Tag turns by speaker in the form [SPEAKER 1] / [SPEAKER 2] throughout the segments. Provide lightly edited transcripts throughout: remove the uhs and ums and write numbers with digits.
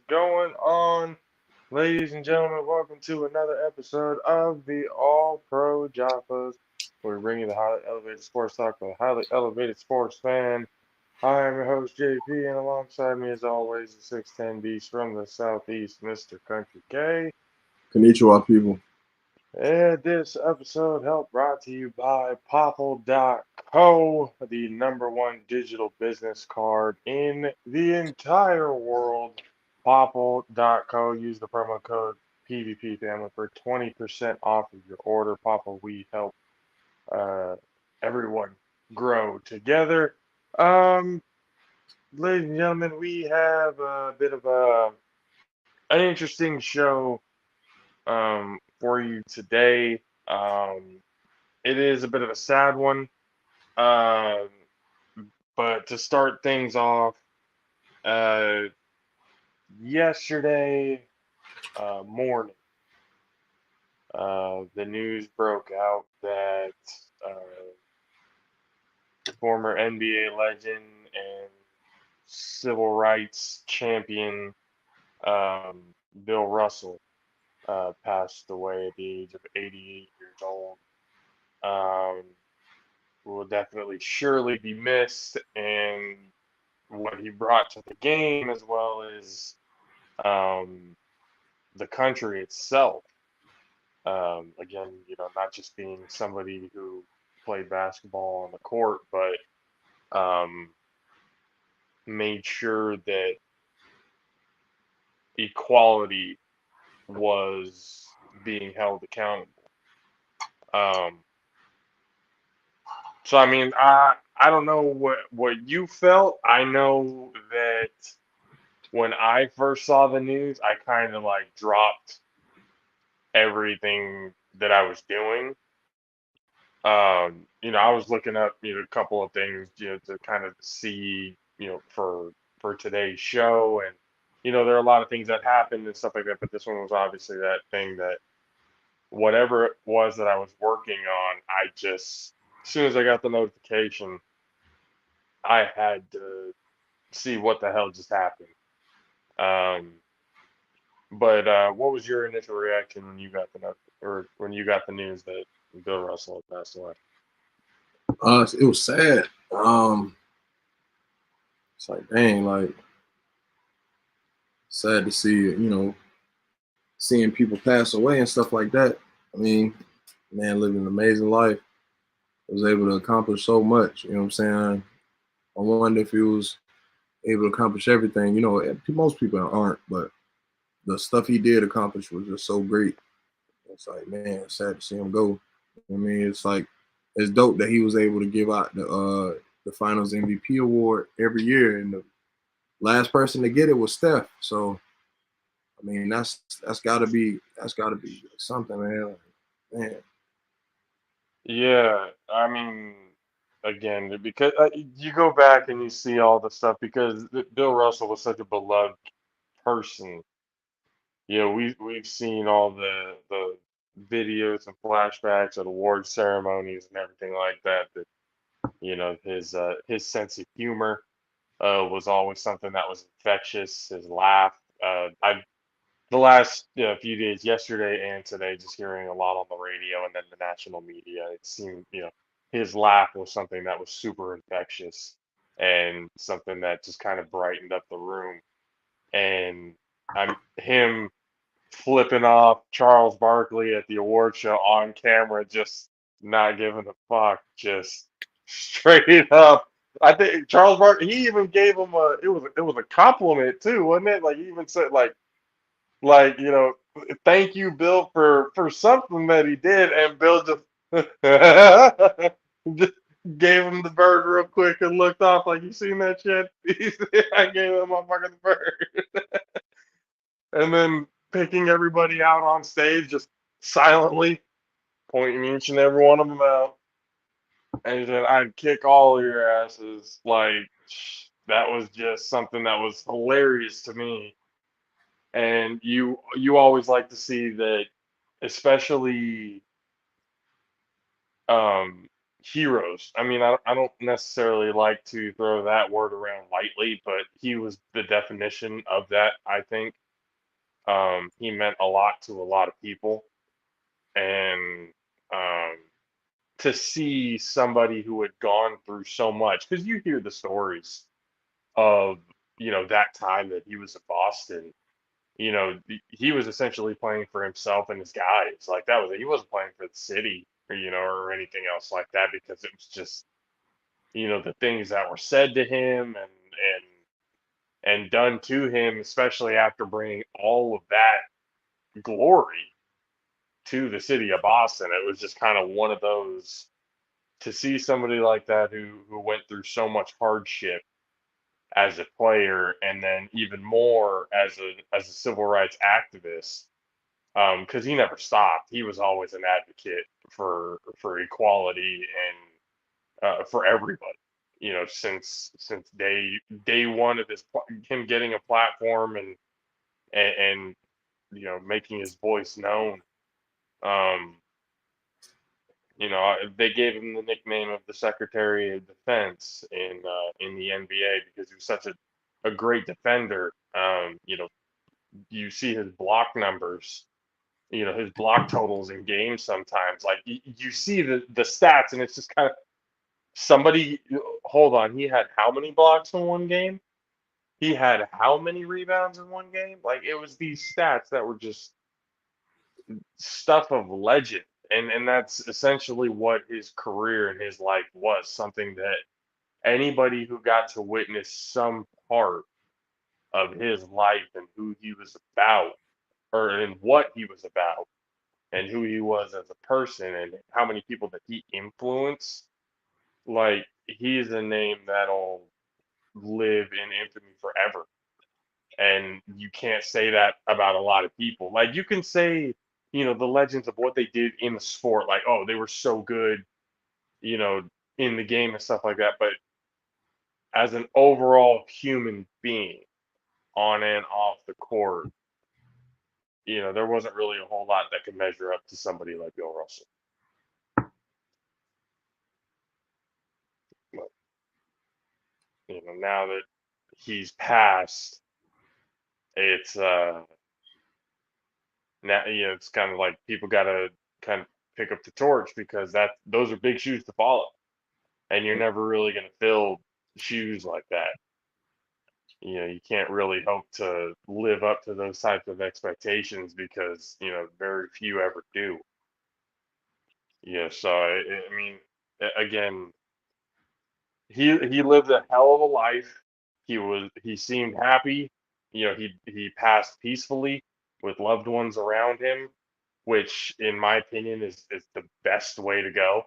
[SPEAKER 1] going on? Ladies and gentlemen, welcome to another episode of the All Pro JAFFOs, where we bring you the highly elevated sports talk for the highly elevated sports fan. I am your host, JP, and alongside me, as always, the 6'10 Beast from the Southeast, Mr. Country K.
[SPEAKER 2] Konnichiwa, people.
[SPEAKER 1] And this episode helped brought to you by Popple.co, the number one digital business card in the entire world. Popple.co. Use the promo code PVP family for 20% off of your order. Popple, we help uh, everyone grow together. Um, Ladies and gentlemen, we have a bit of an interesting show for you today. It is a bit of a sad one, um, but to start things off, uh, yesterday morning, the news broke out that uh, former NBA legend and civil rights champion um, Bill Russell passed away at the age of 88 years old. Um, will definitely surely be missed, and what he brought to the game as well as um, the country itself. Again, not just being somebody who played basketball on the court, but um, made sure that equality was being held accountable. Um, so I mean, I don't know what you felt. I know that when I first saw the news, I kind of like dropped everything that I was doing. I was looking up, a couple of things, to kind of see, for today's show, and there are a lot of things that happened and stuff like that. But this one was obviously that thing that whatever it was that I was working on, I just as soon as I got the notification, I had to see what the hell just happened. Um, but what was your initial reaction when you got or when you got the news that Bill Russell had passed away?
[SPEAKER 2] It was sad. It's like, dang, like sad to see, seeing people pass away and stuff like that. I mean, man lived an amazing life. Was able to accomplish so much. You know what I'm saying? I wonder if he was able to accomplish everything. Most people aren't, but the stuff he did accomplish was just so great. It's like, man, it's sad to see him go. I mean, it's like it's dope that he was able to give out the Finals MVP award every year, and the last person to get it was Steph. So I mean, that's gotta be something, man. Like, man,
[SPEAKER 1] Yeah, I mean, again, because you go back and you see all the stuff because Bill Russell was such a beloved person. We've seen all the videos and flashbacks of award ceremonies and everything like that. That his sense of humor was always something that was infectious. His laugh. I The last few days, yesterday and today, just hearing a lot on the radio and then the national media, it seemed, his laugh was something that was super infectious and something that just kind of brightened up the room. And I'm him flipping off Charles Barkley at the award show on camera, just not giving a fuck, just straight up. I think Charles Barkley, he even gave him it was a compliment too, wasn't it? Like he even said like thank you Bill for something that he did, and Bill just just gave him the bird real quick and looked off like, you seen that shit. I gave that motherfucker the bird. And then picking everybody out on stage, just silently pointing each and every one of them out, and he said, I'd kick all of your asses. Like, that was just something that was hilarious to me. And you always like to see that, especially um heroes. I mean, I don't necessarily like to throw that word around lightly, but he was the definition of that, I think. He meant a lot to a lot of people, and um, to see somebody who had gone through so much, because you hear the stories of, that time that he was in Boston. He was essentially playing for himself and his guys. Like that was it. He wasn't playing for the city or anything else like that because it was just, the things that were said to him and done to him, especially after bringing all of that glory to the city of Boston. It was just kind of one of those to see somebody like that who went through so much hardship as a player and then even more as a civil rights activist, because he never stopped. He was always an advocate for equality and for everybody. Since day one of him getting a platform and making his voice known. Um, they gave him the nickname of the Secretary of Defense in the NBA because he was such a great defender. You see his block numbers, his block totals in games sometimes. Like you see the stats, and it's just kind of somebody. Hold on, he had how many blocks in one game? He had how many rebounds in one game? Like it was these stats that were just stuff of legend. And that's essentially what his career and his life was, something that anybody who got to witness some part of his life and who he was about, or and what he was about, and who he was as a person, and how many people that he influenced, like he's a name that'll live in infamy forever. And you can't say that about a lot of people. Like you can say, the legends of what they did in the sport, like, oh, they were so good, you know, in the game and stuff like that. But as an overall human being, on and off the court, there wasn't really a whole lot that could measure up to somebody like Bill Russell. But, now that he's passed, it's now it's kind of like people got to kind of pick up the torch because those are big shoes to follow, and you're never really going to fill shoes like that. You can't really hope to live up to those types of expectations because very few ever do. So I mean, again, he lived a hell of a life. He seemed happy. He passed peacefully with loved ones around him, which in my opinion is the best way to go.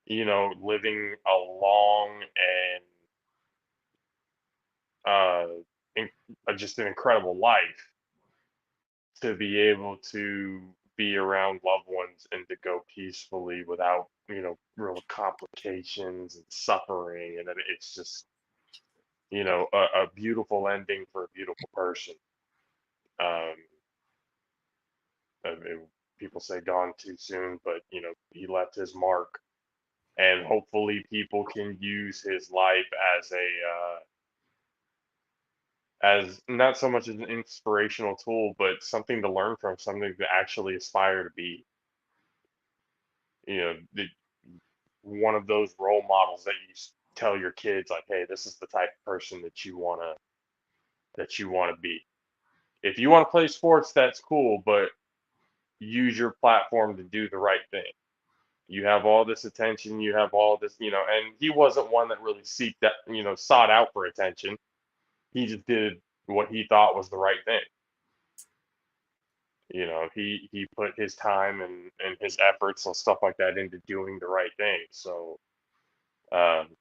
[SPEAKER 1] Living a long and uh, in, just an incredible life to be able to be around loved ones and to go peacefully without real complications and suffering, and then it's just a beautiful ending for a beautiful person. um People say gone too soon, but he left his mark, and hopefully people can use his life as as not so much as an inspirational tool, but something to learn from, something to actually aspire to be. One of those role models that you tell your kids, like, hey, this is the type of person that you want to be. If you want to play sports, that's cool, but use your platform to do the right thing. You have all this attention, you have all this, and he wasn't one that really sought out for attention. He just did what he thought was the right thing. He put his time and his efforts and stuff like that into doing the right thing. So, um,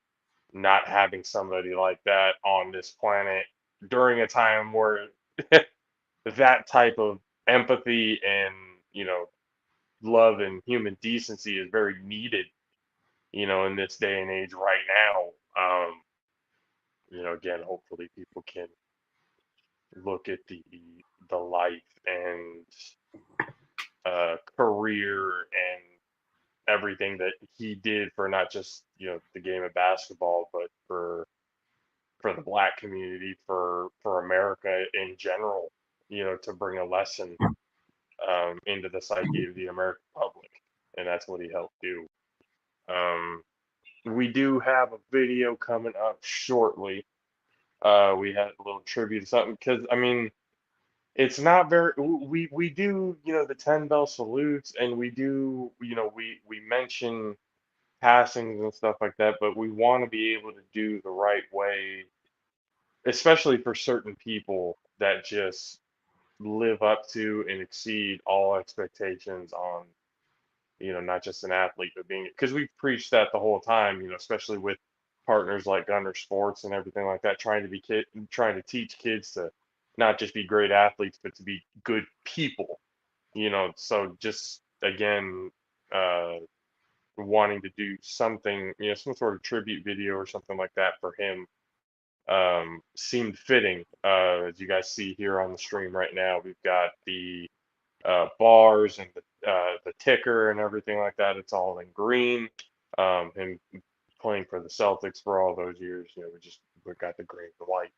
[SPEAKER 1] not having somebody like that on this planet during a time where that type of empathy and love and human decency is very needed, in this day and age right now. Again, hopefully people can look at the life and career and everything that he did for not just the game of basketball, but for the black community, for America in general. To bring a lesson into the psyche of the American public, and that's what he helped do. Um, we do have a video coming up shortly. We had a little tribute to something because I mean it's not very we do the 10 bell salutes, and we do we mention passings and stuff like that, but we want to be able to do the right way, especially for certain people that just live up to and exceed all expectations on not just an athlete, but being, because we've preached that the whole time, especially with partners like Gunner Sports and everything like that, trying to teach kids to not just be great athletes, but to be good people. So just again, uh, wanting to do something, some sort of tribute video or something like that for him seemed fitting. As you guys see here on the stream right now, we've got the bars and the ticker and everything like that. It's all in green. Him playing for the Celtics for all those years, we got the green and white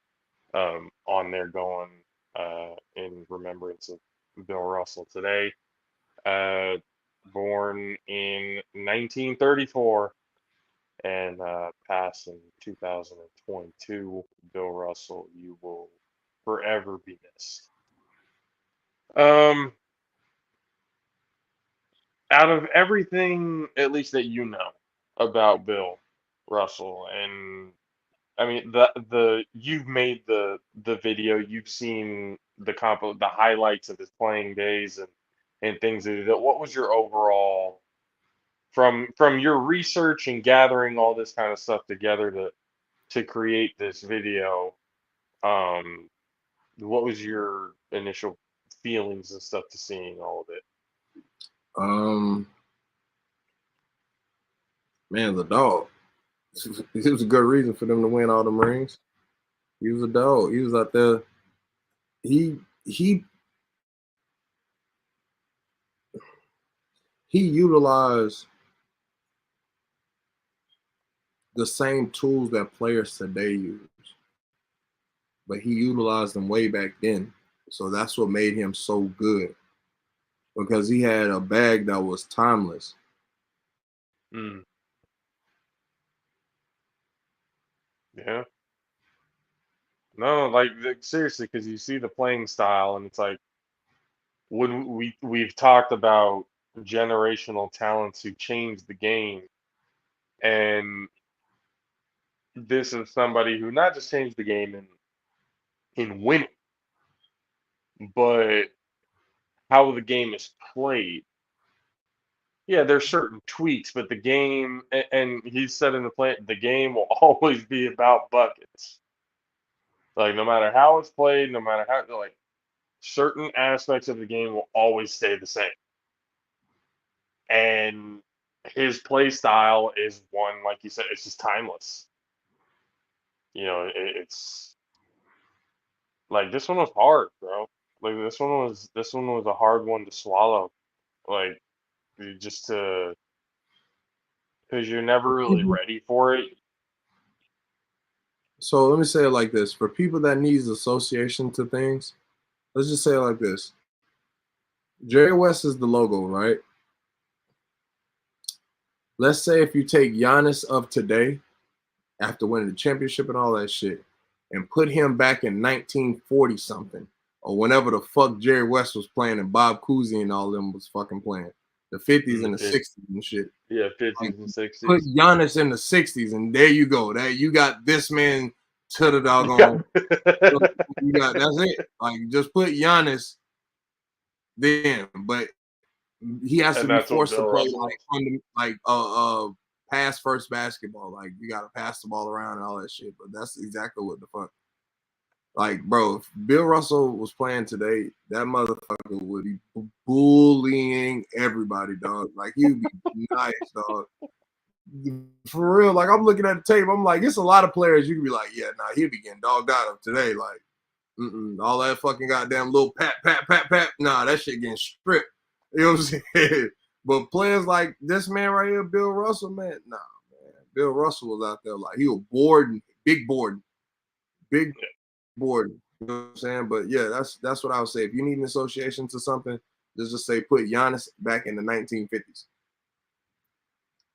[SPEAKER 1] on there going in remembrance of Bill Russell today. Uh, Born in 1934 and passed in 2022. Bill Russell, you will forever be missed. Um, Out of everything, at least that about Bill Russell, and I mean the you've made the video, you've seen the highlights of his playing days and things that he did. What was your overall from your research and gathering all this kind of stuff together to create this video? Um, what was your initial feelings and stuff to seeing all of it?
[SPEAKER 2] Um, Man, the dog. It was a good reason for them to win all them rings. He was a dog. He was out there. He he he utilized the same tools that players today use, but he utilized them way back then. So that's what made him so good, because he had a bag that was timeless.
[SPEAKER 1] Mm, yeah. No, like seriously, because you see the playing style, and it's like when we've talked about generational talents who changed the game, and this is somebody who not just changed the game in winning, but how the game is played. Yeah, there's certain tweaks, but the game, and he said in the play, the game will always be about buckets. Like no matter how it's played, no matter how, like certain aspects of the game will always stay the same. And his play style is one, like you said, it's just timeless. It's like this one was hard, bro. Like this one was a hard one to swallow. Like just to because you're never really ready for it.
[SPEAKER 2] So let me say it like this: for people that needs association to things, let's just say it like this: Jerry West is the logo, right? Let's say if you take Giannis of today, after winning the championship and all that shit, and put him back in 1940 something, or whenever the fuck Jerry West was playing and Bob Cousy and all them was fucking playing, the 50s
[SPEAKER 1] In the
[SPEAKER 2] and the 60s and shit.
[SPEAKER 1] Yeah,
[SPEAKER 2] Like,
[SPEAKER 1] 50s and
[SPEAKER 2] put
[SPEAKER 1] 60s.
[SPEAKER 2] Giannis in the 60s, and there you go. That you got this man to the
[SPEAKER 1] Yeah.
[SPEAKER 2] doggone. You got that's it. Like just put Giannis then, but he has to
[SPEAKER 1] And
[SPEAKER 2] be
[SPEAKER 1] that's what
[SPEAKER 2] forced to
[SPEAKER 1] Bill
[SPEAKER 2] play
[SPEAKER 1] Russell is.
[SPEAKER 2] pass first basketball. Like you gotta pass the ball around and all that shit. But that's exactly what the fuck. Like, bro, if Bill Russell was playing today, that motherfucker would be bullying everybody, dog. Like he'd be nice, dog. For real, like I'm looking at the tape, I'm like, it's a lot of players you can be like, yeah, nah, he'll be getting dogged out of today. Like, all that fucking goddamn little pat, pat, pat, pat. Nah, that shit getting stripped. You know what I'm saying? But players like this man right here, Bill Russell, man, nah, man. Bill Russell was out there like he was bored, big board. You know what I'm saying? But yeah, that's what I would say. If you need an association to something, just say put Giannis back in the 1950s.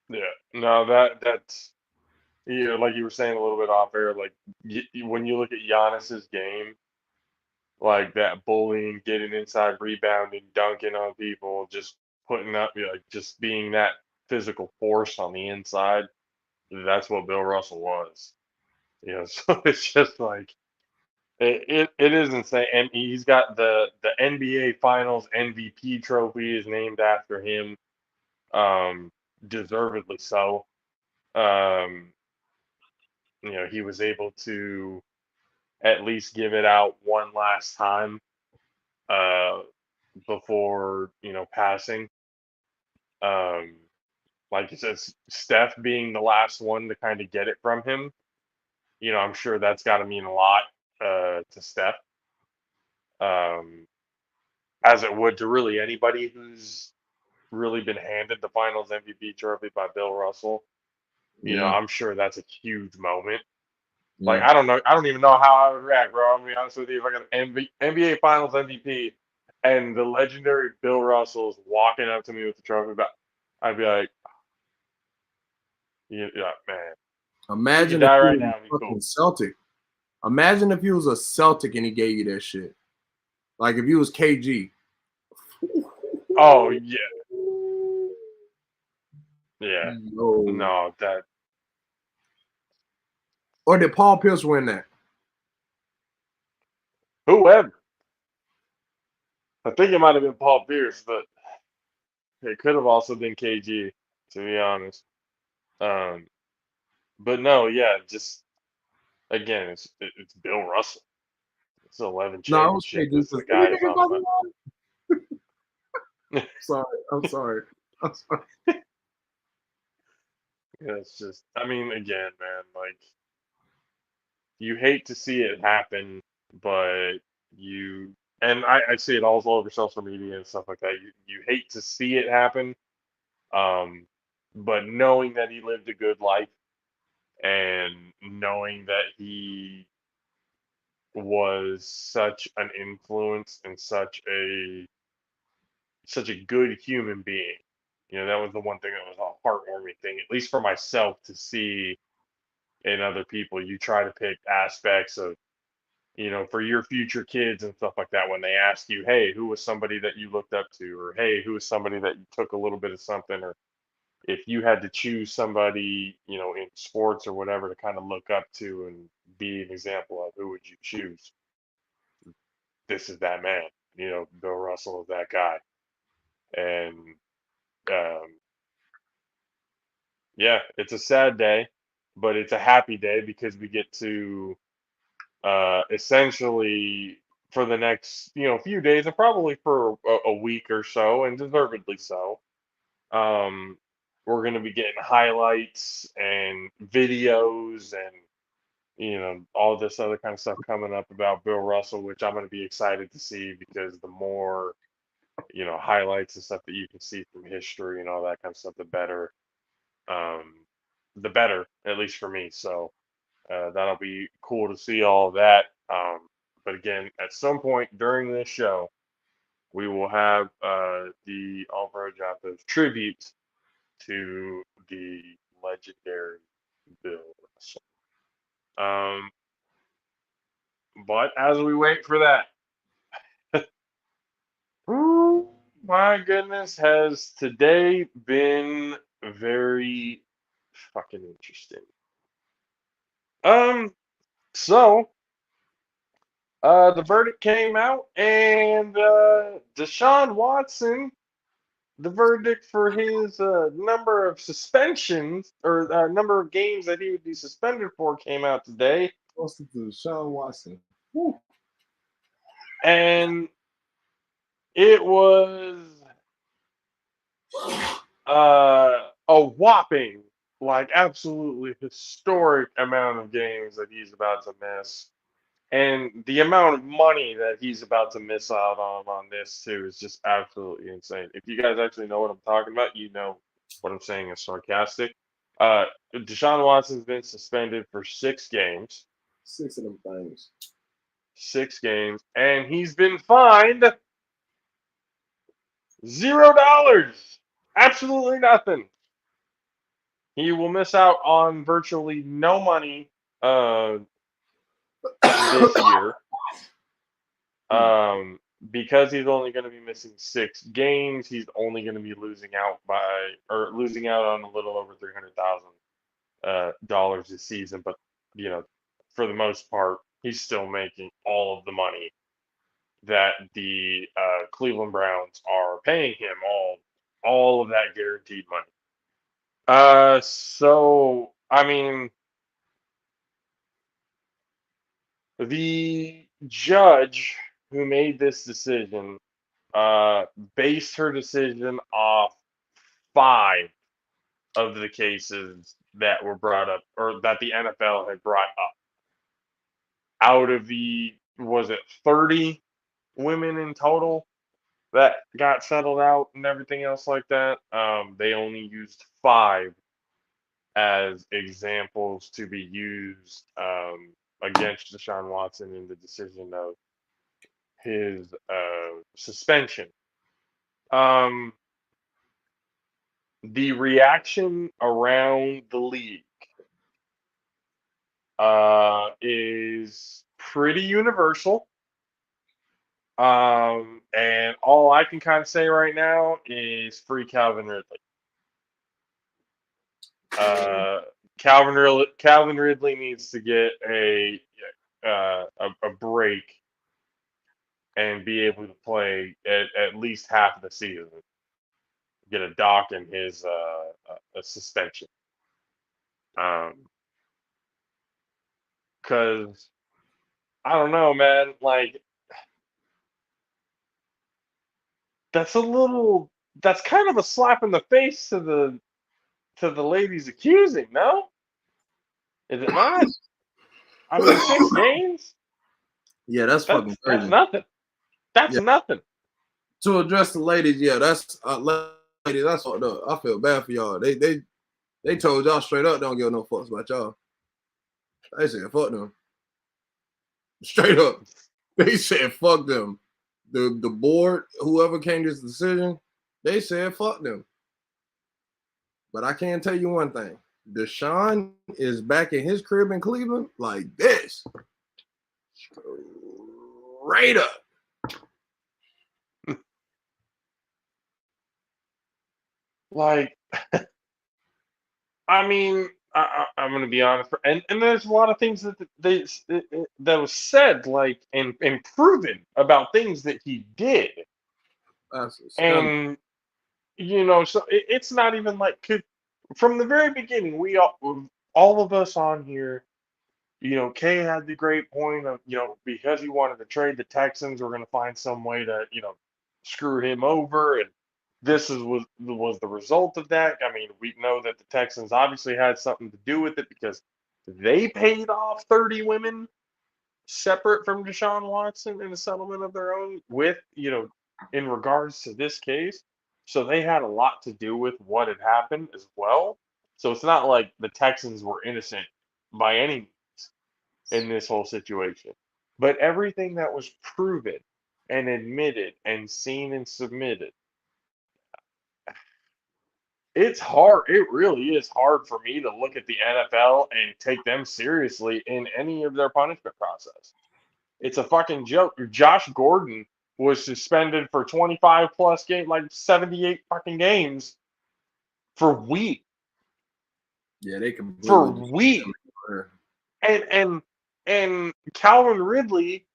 [SPEAKER 1] Yeah. No, that's like you were saying a little bit off air. Like when you look at Giannis's game, like that bullying, getting inside, rebounding, dunking on people, just putting up, like just being that physical force on the inside. That's what Bill Russell was. So it's just like it is insane, and he's got the NBA Finals MVP trophy is named after him, um, deservedly so. Um, he was able to at least give it out one last time uh, before passing. Um, like you said, Steph being the last one to kind of get it from him. I'm sure that's got to mean a lot to Steph, um, as it would to really anybody who's really been handed the Finals MVP trophy by Bill Russell.
[SPEAKER 2] Yeah,
[SPEAKER 1] I'm sure that's a huge moment. Like
[SPEAKER 2] yeah,
[SPEAKER 1] I don't even know how I would react, bro. I'm gonna be honest with you. If I got an NBA Finals MVP and the legendary Bill Russell's walking up to me with the trophy, I'd be like, yeah, man, you can
[SPEAKER 2] Imagine if
[SPEAKER 1] die
[SPEAKER 2] he
[SPEAKER 1] right
[SPEAKER 2] was
[SPEAKER 1] now,
[SPEAKER 2] a
[SPEAKER 1] be cool.
[SPEAKER 2] fucking Celtic. Imagine if he was a Celtic and he gave you that shit. Like if he was KG.
[SPEAKER 1] Oh yeah, yeah.
[SPEAKER 2] Yo.
[SPEAKER 1] No, that
[SPEAKER 2] Or did Paul Pierce win that?
[SPEAKER 1] whoever. I think it might have been Paul Pierce, but it could have also been KG, to be honest. Um, but no, yeah, just again, it's Bill Russell. It's 11
[SPEAKER 2] No, I was
[SPEAKER 1] championship.
[SPEAKER 2] KG.
[SPEAKER 1] This is the guy who's on the.
[SPEAKER 2] Sorry, I'm sorry. I'm sorry.
[SPEAKER 1] Yeah, it's just, I mean, again, man, like you hate to see it happen, but and I see it all over social media and stuff like that. You hate to see it happen, um, but knowing that he lived a good life and knowing that he was such an influence and such a good human being. That was the one thing that was a heartwarming thing, at least for myself, to see in other people. You try to pick aspects of, for your future kids and stuff like that when they ask you, hey, who was somebody that you looked up to? Or hey, who was somebody that you took a little bit of something? Or if you had to choose somebody, in sports or whatever to kind of look up to and be an example of, who would you choose? This is that man. Bill Russell is that guy. And um, yeah, it's a sad day, but it's a happy day because we get to essentially for the next few days and probably for a week or so, and deservedly so. Um, we're going to be getting highlights and videos and all this other kind of stuff coming up about Bill Russell, which I'm going to be excited to see because the more highlights and stuff that you can see from history and all that kind of stuff, the better. Um, the better, at least for me. So that'll be cool to see all of that. But again, at some point during this show, we will have the Alvaro Jaffos tribute to the legendary Bill Russell. Um, but as we wait for that, ooh, my goodness, has today been very fucking interesting. Um, so the verdict came out, and Deshaun Watson, the verdict for his number of suspensions or number of games that he would be suspended for came out today,
[SPEAKER 2] Austin to Sean Watson. Woo.
[SPEAKER 1] and it was a whopping, like absolutely historic amount of games that he's about to miss. And the amount of money that he's about to miss out on this too is just absolutely insane. If you guys actually know what I'm talking about, you know what I'm saying is sarcastic. Uh, Deshaun Watson's been suspended for 6 games,
[SPEAKER 2] 6 of them things.
[SPEAKER 1] 6 games, and he's been fined $0. Absolutely nothing. He will miss out on virtually no money uh, this year.
[SPEAKER 2] Hmm.
[SPEAKER 1] Um, because he's only going to be missing 6 games, he's only going to be losing out on a little over $300,000 this season. But you know, for the most part, he's still making all of the money that the Cleveland Browns are paying him, all of that guaranteed money. So I mean, the judge who made this decision uh, based her decision off 5 of the cases that were brought up or that the NFL had brought up. Out of was it 30 women in total that got settled out and everything else like that? They only used 5 as examples to be used against Deshaun Watson in the decision of his suspension. Um, the reaction around the league is pretty universal. And all I can kind of say right now is free Calvin Ridley. Uh, Calvin Ridley needs to get a break and be able to play at least half of the season. Get a dock in his a suspension. Because I don't know, man. Like that's a little. That's kind of a slap in the face to the ladies accusing. No, is it not? I mean, 6 games.
[SPEAKER 2] Yeah, that's fucking
[SPEAKER 1] That's
[SPEAKER 2] crazy.
[SPEAKER 1] nothing. That's
[SPEAKER 2] Yeah,
[SPEAKER 1] nothing.
[SPEAKER 2] to address the ladies, yeah, that's ladies. That's fucked up. I feel bad for y'all. They told y'all straight up, don't give no fucks about y'all. They said fuck them, straight up. They said fuck them. The board, whoever came to this decision, they said fuck them. But I can tell you one thing: Deshaun is back in his crib in Cleveland like this, straight up.
[SPEAKER 1] Like, I mean, I'm gonna be honest, and there's a lot of things that that was said, like and proven about things that he did,
[SPEAKER 2] That's a scum.
[SPEAKER 1] and so it's not even like from the very beginning, all of us on here. Kay had the great point of, because he wanted to trade the Texans, we're going to find some way to, screw him over. And was the result of that. I mean, we know that the Texans obviously had something to do with it because they paid off 30 women separate from Deshaun Watson in a settlement of their own with, in regards to this case. So they had a lot to do with what had happened as well. So it's not like the Texans were innocent by any means in this whole situation. But everything that was proven and admitted and seen and submitted, it's hard. It really is hard for me to look at the NFL and take them seriously in any of their punishment process. It's a fucking joke. Josh Gordon was suspended for 25 plus games, like 78 fucking games for weeks.
[SPEAKER 2] Yeah, they
[SPEAKER 1] For
[SPEAKER 2] completely destroyed
[SPEAKER 1] weeks.
[SPEAKER 2] him.
[SPEAKER 1] And Calvin Ridley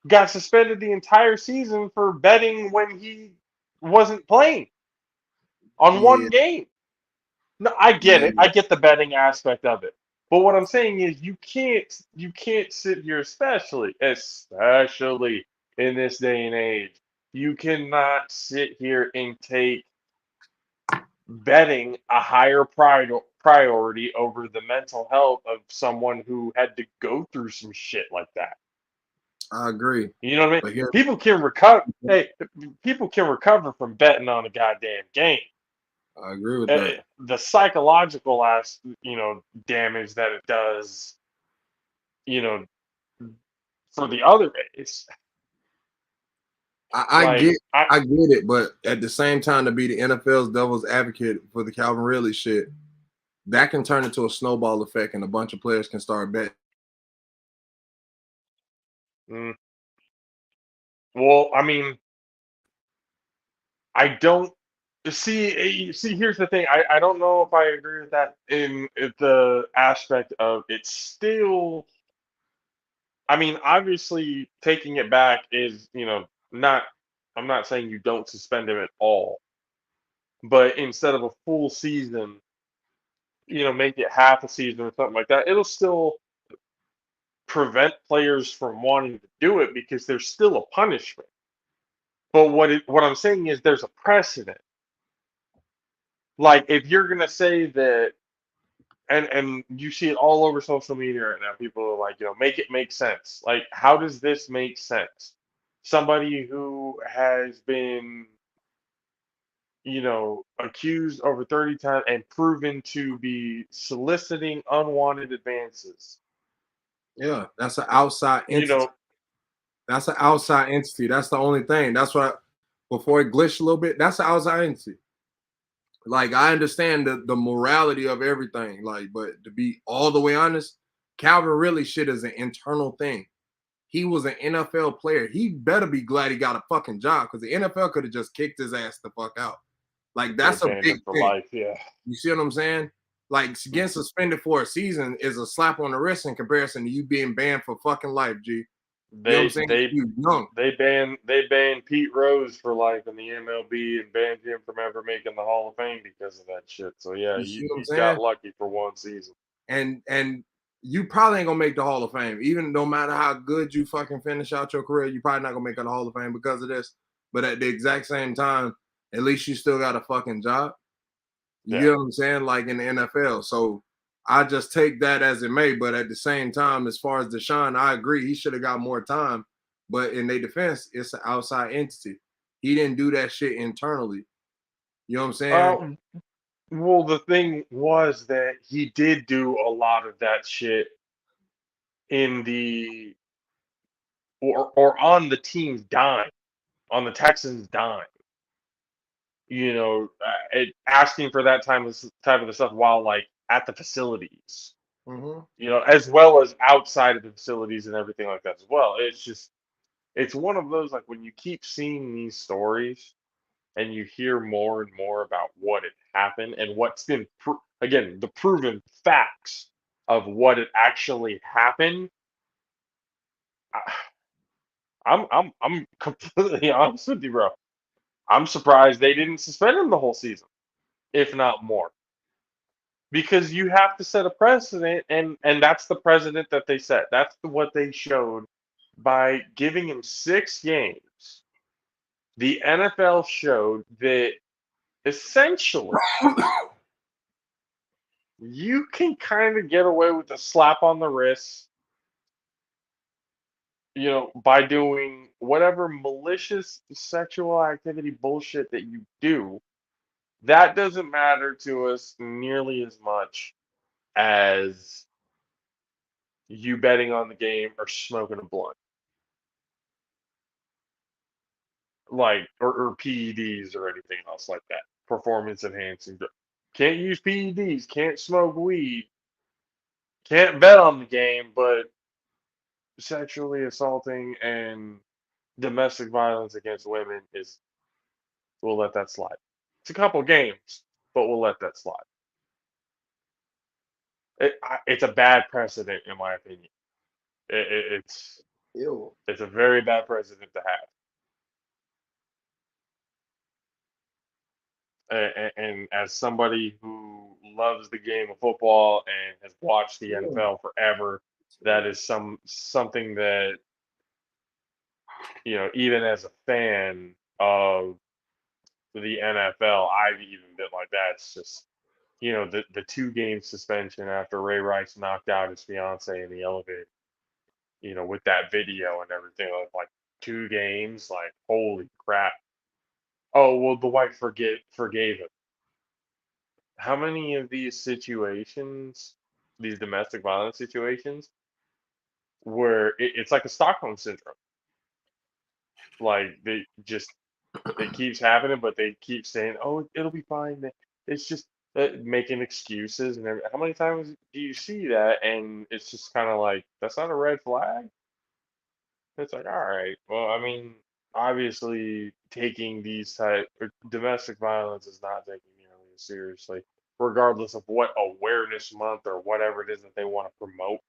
[SPEAKER 1] got suspended the entire season for betting when he wasn't playing on
[SPEAKER 2] Yeah,
[SPEAKER 1] one game. No, I get
[SPEAKER 2] yeah,
[SPEAKER 1] it. I get the betting aspect of it. But what I'm saying is you can't sit here, especially in this day and age. You cannot sit here and take betting a higher priority over the mental health of someone who had to go through some shit like that.
[SPEAKER 2] I agree.
[SPEAKER 1] You know what I mean?
[SPEAKER 2] But here,
[SPEAKER 1] People can recover. Hey, people can recover from betting on a goddamn game.
[SPEAKER 2] I agree with that.
[SPEAKER 1] The psychological damage that it does, you know, for the other, it's
[SPEAKER 2] I
[SPEAKER 1] like
[SPEAKER 2] get I get it, but at the same time, to be the NFL's devil's advocate for the Calvin Ridley shit, that can turn into a snowball effect, and a bunch of players can start betting.
[SPEAKER 1] mm, well, I mean, I don't see. Here's the thing. I don't know if I agree with that in the aspect of it's still. I mean, obviously, taking it back is not. I'm not saying you don't suspend him at all, but instead of a full season, make it half a season or something like that. It'll still prevent players from wanting to do it because there's still a punishment. But what I'm saying is there's a precedent. Like if you're gonna say that, and you see it all over social media right now, people are like, make it make sense. Like, how does this make sense? Somebody who has been, accused over 30 times and proven to be soliciting unwanted advances.
[SPEAKER 2] Yeah, that's an outside
[SPEAKER 1] You
[SPEAKER 2] entity.
[SPEAKER 1] know,
[SPEAKER 2] That's an outside entity. That's the only thing. That's what before it glitched a little bit. That's an outside entity. Like I understand the morality of everything. Like, but to be all the way honest, Calvin really shit is an internal thing. He was an NFL player. He better be glad he got a fucking job because the NFL could have just kicked his ass the fuck out. Like
[SPEAKER 1] could have
[SPEAKER 2] that's a
[SPEAKER 1] banned
[SPEAKER 2] big
[SPEAKER 1] him for
[SPEAKER 2] thing.
[SPEAKER 1] life. Yeah.
[SPEAKER 2] You see what I'm saying? Like getting suspended for a season is a slap on the wrist in comparison to you being banned for fucking life, G. You know what I'm
[SPEAKER 1] They
[SPEAKER 2] saying?
[SPEAKER 1] they
[SPEAKER 2] You young.
[SPEAKER 1] they banned Pete Rose for life in the MLB and banned him from ever making the Hall of Fame because of that shit. So yeah,
[SPEAKER 2] You see what I'm
[SPEAKER 1] he's got
[SPEAKER 2] saying?
[SPEAKER 1] lucky for one season.
[SPEAKER 2] And you probably ain't gonna make the Hall of Fame. Even no matter how good you fucking finish out your career, you probably not gonna make it the Hall of Fame because of this. But at the exact same time, at least you still got a fucking job. You
[SPEAKER 1] Yeah.
[SPEAKER 2] get what I'm saying? Like in the NFL. So I just take that as it may. But at the same time, as far as Deshaun, I agree. He should have got more time. But in their defense, it's an outside entity. He didn't do that shit internally. You know what I'm saying?
[SPEAKER 1] Um. Well, the thing was that he did do a lot of that shit in the or on the team's dime, on the Texans' dime. Asking for that type of the stuff while like at the facilities.
[SPEAKER 2] Mm-hmm.
[SPEAKER 1] As well as outside of the facilities and everything like that as well. It's one of those like when you keep seeing these stories and you hear more and more about what had happened and what's been again the proven facts of what had actually happened. I- I'm completely honest with you, bro. I'm surprised they didn't suspend him the whole season, if not more. Because you have to set a precedent, and that's the precedent that they set. That's what they showed by giving him 6 games. The NFL showed that essentially you can kind of get away with a slap on the wrist, by doing whatever malicious sexual activity bullshit that you do. That doesn't matter to us nearly as much as you betting on the game or smoking a blunt, like or PEDs or anything else like that. Performance enhancing. Can't use PEDs. Can't smoke weed. Can't bet on the game, but sexually assaulting and domestic violence against women is we'll let that slide. It's a couple games, but we'll let that slide. It's a bad precedent in my opinion. It's
[SPEAKER 2] Ew.
[SPEAKER 1] it's a very bad precedent to have. And as somebody who loves the game of football and has watched the
[SPEAKER 2] Ew.
[SPEAKER 1] NFL forever, that is something that even as a fan of the NFL, I've even been like that. It's just the 2 game suspension after Ray Rice knocked out his fiance in the elevator, with that video and everything, like 2 games, like holy crap. Oh, well, the wife forgave him. How many of these situations, these domestic violence situations, where it's like a Stockholm syndrome? Like it keeps happening, but they keep saying, "Oh, it'll be fine." It's just making excuses, and how many times do you see that? And it's just kind of like that's not a red flag. It's like, all right, well, I mean, obviously, taking these type or domestic violence is not taken nearly as seriously, regardless of what awareness month or whatever it is that they want to promote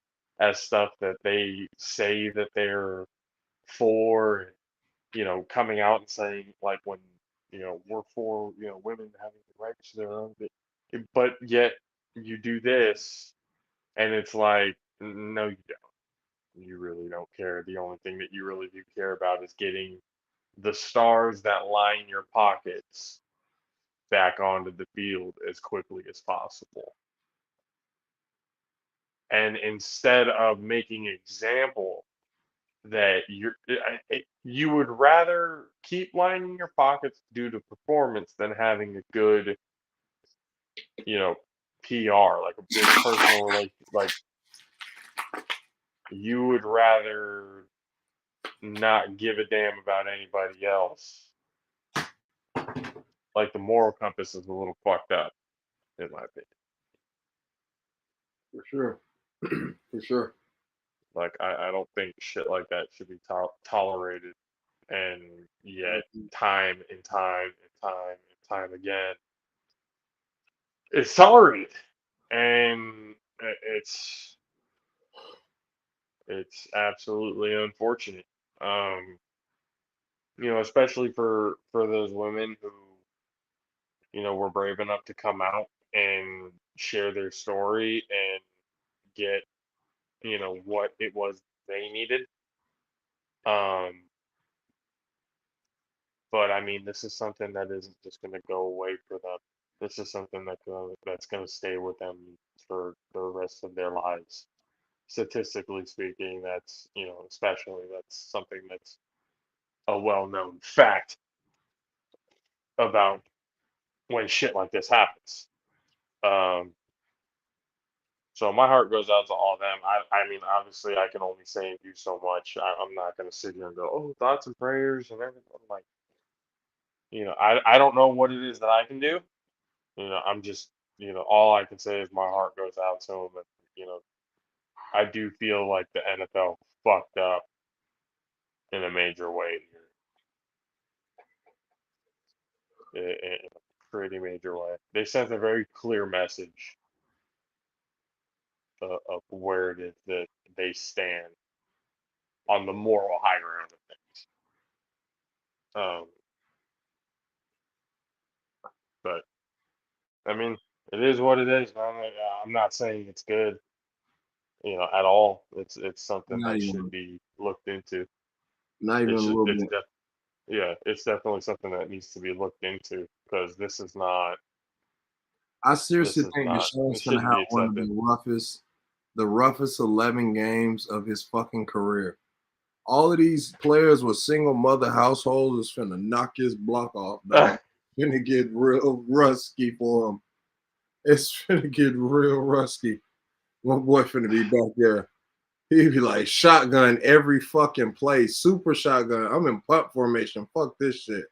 [SPEAKER 1] as stuff that they say that they're for, coming out and saying like when, we're for, women having the rights to their own, but yet you do this, and it's like, no, you don't. You really don't care. The only thing that you really do care about is getting the stars that line your pockets back onto the field as quickly as possible. And instead of making an example that you would rather keep lining your pockets due to performance than having a good, you know, PR, like a good personal relation. Like you would rather not give a damn about anybody else. Like the moral compass is a little fucked up, in my opinion.
[SPEAKER 2] For sure. For sure.
[SPEAKER 1] Like I don't think shit like that should be tolerated, and yet time and time and time and time again, it's tolerated, and it's it's absolutely unfortunate. Um, especially for those women who were brave enough to come out and share their story and get what it was they needed. Um, but I mean, this is something that isn't just going to go away for them. This is something that's going to stay with them for the rest of their lives. Statistically speaking, that's especially that's something that's a well-known fact about when shit like this happens. Um, so my heart goes out to all of them. I mean, obviously, I can only say and do so much. I'm not going to sit here and go, oh, thoughts and prayers and everything. I'm like, I don't know what it is that I can do. I'm just, all I can say is my heart goes out to them, and I do feel like the NFL fucked up in a major way here, in a pretty major way. They sent a very clear message of where it is that they stand on the moral high ground of things. But I mean, it is what it is, man. I'm not saying it's good, at all. It's something
[SPEAKER 2] Not
[SPEAKER 1] that should
[SPEAKER 2] even
[SPEAKER 1] be looked into.
[SPEAKER 2] not even
[SPEAKER 1] It
[SPEAKER 2] a
[SPEAKER 1] should.
[SPEAKER 2] little
[SPEAKER 1] It's
[SPEAKER 2] bit.
[SPEAKER 1] def, Yeah, it's definitely something that needs to be looked into because this is not.
[SPEAKER 2] I
[SPEAKER 1] This
[SPEAKER 2] seriously
[SPEAKER 1] is
[SPEAKER 2] think
[SPEAKER 1] not.
[SPEAKER 2] Deshaun's
[SPEAKER 1] It
[SPEAKER 2] gonna
[SPEAKER 1] shouldn't
[SPEAKER 2] have
[SPEAKER 1] be
[SPEAKER 2] one of
[SPEAKER 1] accepted.
[SPEAKER 2] the roughest 11 games of his fucking career. All of these players with single mother households is finna knock his block off, dog. Finna get real rusty for him. It's finna get real rusty. My boy finna be back there. He'd be like shotgun every fucking play, super shotgun. I'm in punt formation. Fuck this shit.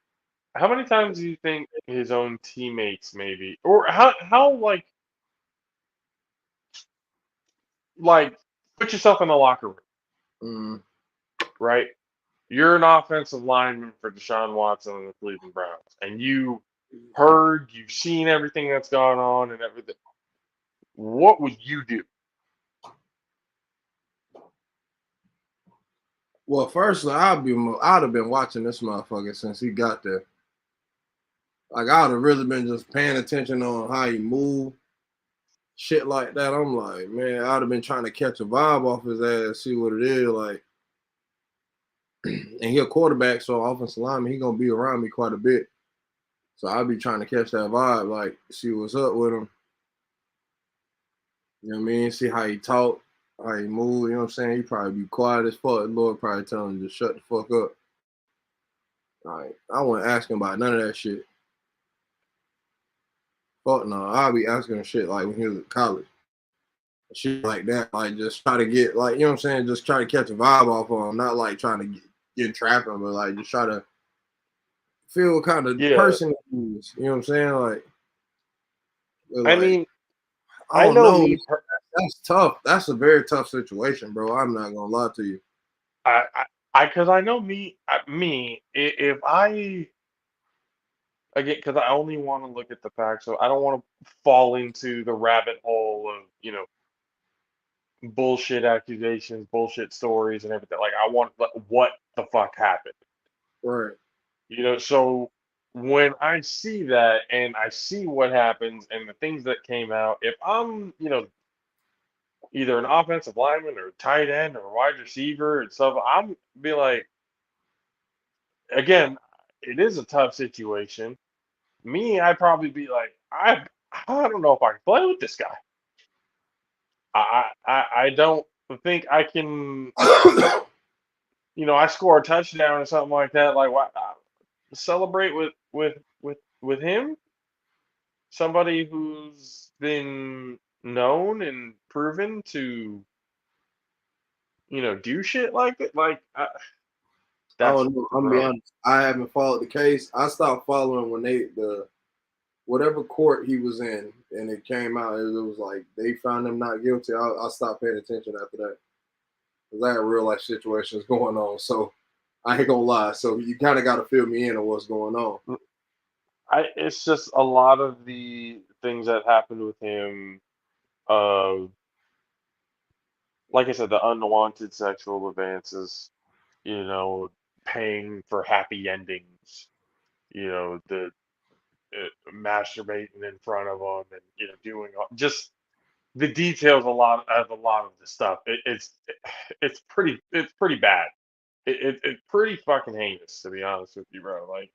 [SPEAKER 1] How many times do you think his own teammates maybe, or how like put yourself in the locker room,
[SPEAKER 2] Mm.
[SPEAKER 1] right? You're an offensive lineman for Deshaun Watson and the Cleveland Browns, and you've seen everything that's gone on and everything. What would you do?
[SPEAKER 2] Well, firstly, I'd have been watching this motherfucker since he got there. Like I'd have really been just paying attention on how he moved, shit like that. I'm like, man, I'd have been trying to catch a vibe off his ass, see what it is like. And he a quarterback, so offensive lineman, he gonna be around me quite a bit. So I'd be trying to catch that vibe, like see what's up with him. You know what I mean? See how he talk, how he move. You know what I'm saying? He probably be quiet as fuck. The Lord probably tell him to shut the fuck up. Like, I wasn't asking about none of that shit. Fuck no. I'll be asking him shit like when he was at college. Shit like that. Like just try to get like, you know what I'm saying? Just try to catch a vibe off of him. Not like trying to get trap him, but like just try to feel what kind of
[SPEAKER 1] Yeah,
[SPEAKER 2] person he is. You know what I'm saying? Like, but
[SPEAKER 1] I
[SPEAKER 2] like,
[SPEAKER 1] mean,
[SPEAKER 2] I
[SPEAKER 1] I
[SPEAKER 2] don't
[SPEAKER 1] know
[SPEAKER 2] know.
[SPEAKER 1] me.
[SPEAKER 2] That's tough. That's a very tough situation, bro. I'm not gonna lie to you.
[SPEAKER 1] Because I know me. If I again, because I only want to look at the facts, so I don't want to fall into the rabbit hole of bullshit accusations, bullshit stories, and everything. Like I want like, what the fuck happened,
[SPEAKER 2] Right.
[SPEAKER 1] So when I see that and I see what happens and the things that came out, if I'm either an offensive lineman or tight end or wide receiver and stuff, I'm be like, again, it is a tough situation. Me, I'd probably be like, I don't know if I can play with this guy. I don't think I can. I score a touchdown or something like that. Like, why celebrate with him? Somebody who's been known and proven to do shit like it. Like,
[SPEAKER 2] Oh
[SPEAKER 1] that's
[SPEAKER 2] no, I'm gonna be
[SPEAKER 1] rough.
[SPEAKER 2] honest. I haven't followed the case. I stopped following when the whatever court he was in, and it came out. It was like they found him not guilty. I stopped paying attention after that because I had real life situations going on. So I ain't gonna lie. So you kind of got to fill me in on what's going on.
[SPEAKER 1] It's just a lot of the things that happened with him. Uh, like I said, the unwanted sexual advances. You know, paying for happy endings. The masturbating in front of them and doing just the details. A lot of the stuff. It's pretty bad. It's pretty fucking heinous, to be honest with you, bro. Like,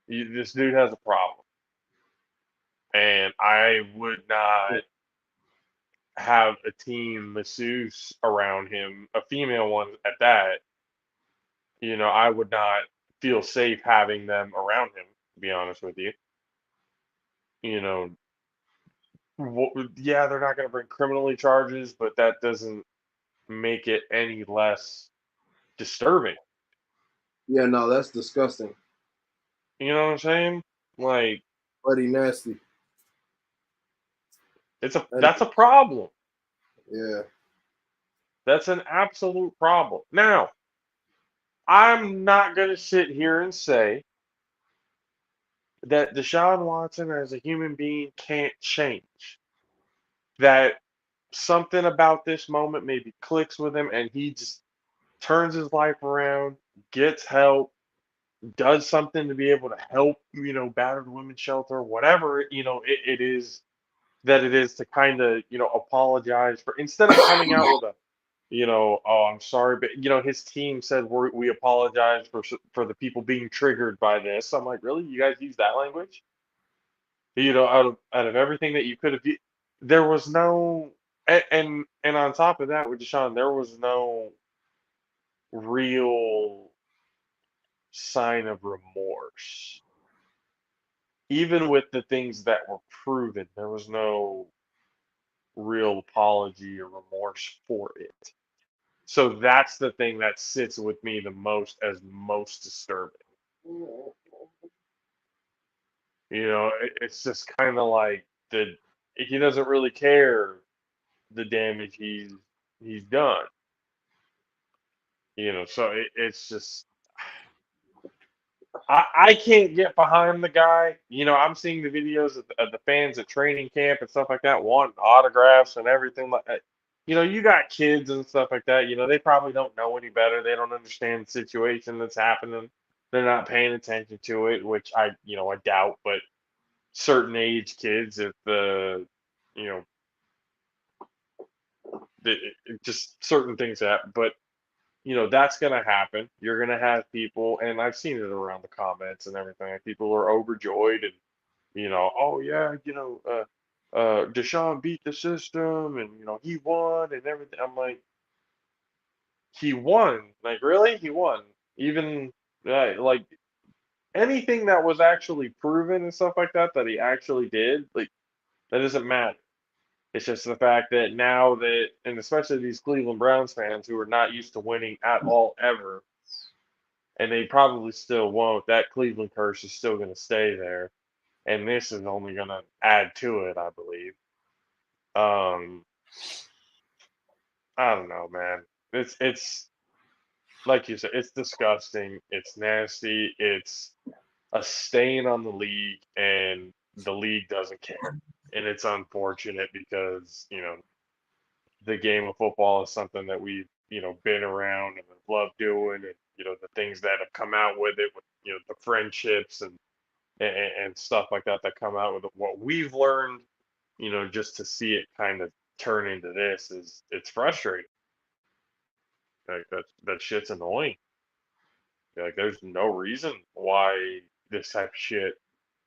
[SPEAKER 1] this dude has a problem, and I would not have a team masseuse around him, a female one at that. I would not feel safe having them around him, to be honest with you. You know, yeah, they're not going to bring criminally charges, but that doesn't make it any less disturbing.
[SPEAKER 2] Yeah, no, that's disgusting.
[SPEAKER 1] You know what I'm saying? Like,
[SPEAKER 2] Bloody nasty. That
[SPEAKER 1] that's a problem.
[SPEAKER 2] yeah.
[SPEAKER 1] That's an absolute problem. Now, I'm not going to sit here and say that Deshaun Watson as a human being can't change. That something about this moment maybe clicks with him and he just turns his life around, gets help, does something to be able to help, battered women's shelter, whatever, it is that it is to kind of, apologize for instead of coming out with a, oh, I'm sorry, but his team said we apologize for the people being triggered by this. I'm like, really? You guys use that language? Out of everything that you could have, there was no, and on top of that with Deshaun, there was no real sign of remorse. Even with the things that were proven, there was no real apology or remorse for it. So that's the thing that sits with me the most as most disturbing. It's just kind of like he doesn't really care the damage he's done. So it's just I can't get behind the guy. I'm seeing the videos of the fans at training camp and stuff like that wanting autographs and everything like that. You got kids and stuff like that. They probably don't know any better. They don't understand the situation that's happening. They're not paying attention to it, which I doubt. But certain age kids, if you know, just certain things happen. But that's gonna happen. You're gonna have people, and I've seen it around the comments and everything. Like, people are overjoyed and oh yeah, Deshaun beat the system, and he won and everything. I'm like, he won. Like, really? He won. Even like anything that was actually proven and stuff like that he actually did, like that doesn't matter. It's just the fact that now that, and especially these Cleveland Browns fans who are not used to winning at all ever, and they probably still won't. That Cleveland curse is still going to stay there, and this is only going to add to it, I believe. Um, I don't know, man. It's like you said, it's disgusting. It's nasty. It's a stain on the league, and the league doesn't care. And it's unfortunate because the game of football is something that we've been around and have loved doing, and the things that have come out with it, with the friendships and stuff like that that come out with it. What we've learned, just to see it kind of turn into this is it's frustrating. Like that shit's annoying. Like there's no reason why this type of shit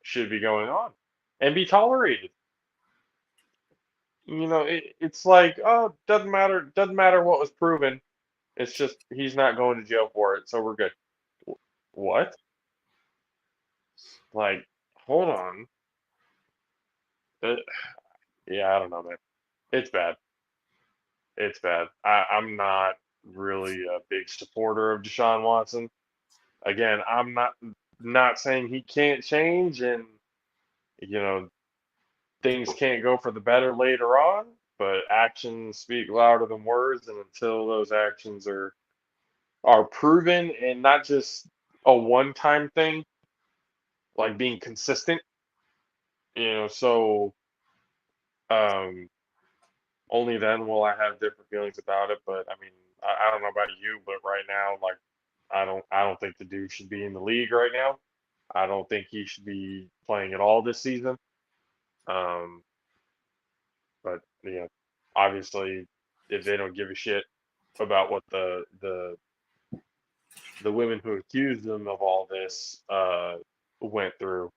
[SPEAKER 1] should be going on and be tolerated. It's like, oh, doesn't matter what was proven. It's just he's not going to jail for it, so we're good. What? Like, hold on. Uh, yeah, I don't know, man. It's bad. It's bad. I'm not really a big supporter of Deshaun Watson. Again, I'm not saying he can't change, and you know things can't go for the better later on, but actions speak louder than words, and until those actions are proven and not just a one-time thing, like being consistent, so um, only then will I have different feelings about it. But I mean, I don't know about you, but right now, like, I don't think the dude should be in the league right now. I don't think he should be playing at all this season. Um, but obviously, if they don't give a shit about what the women who accused them of all this went through,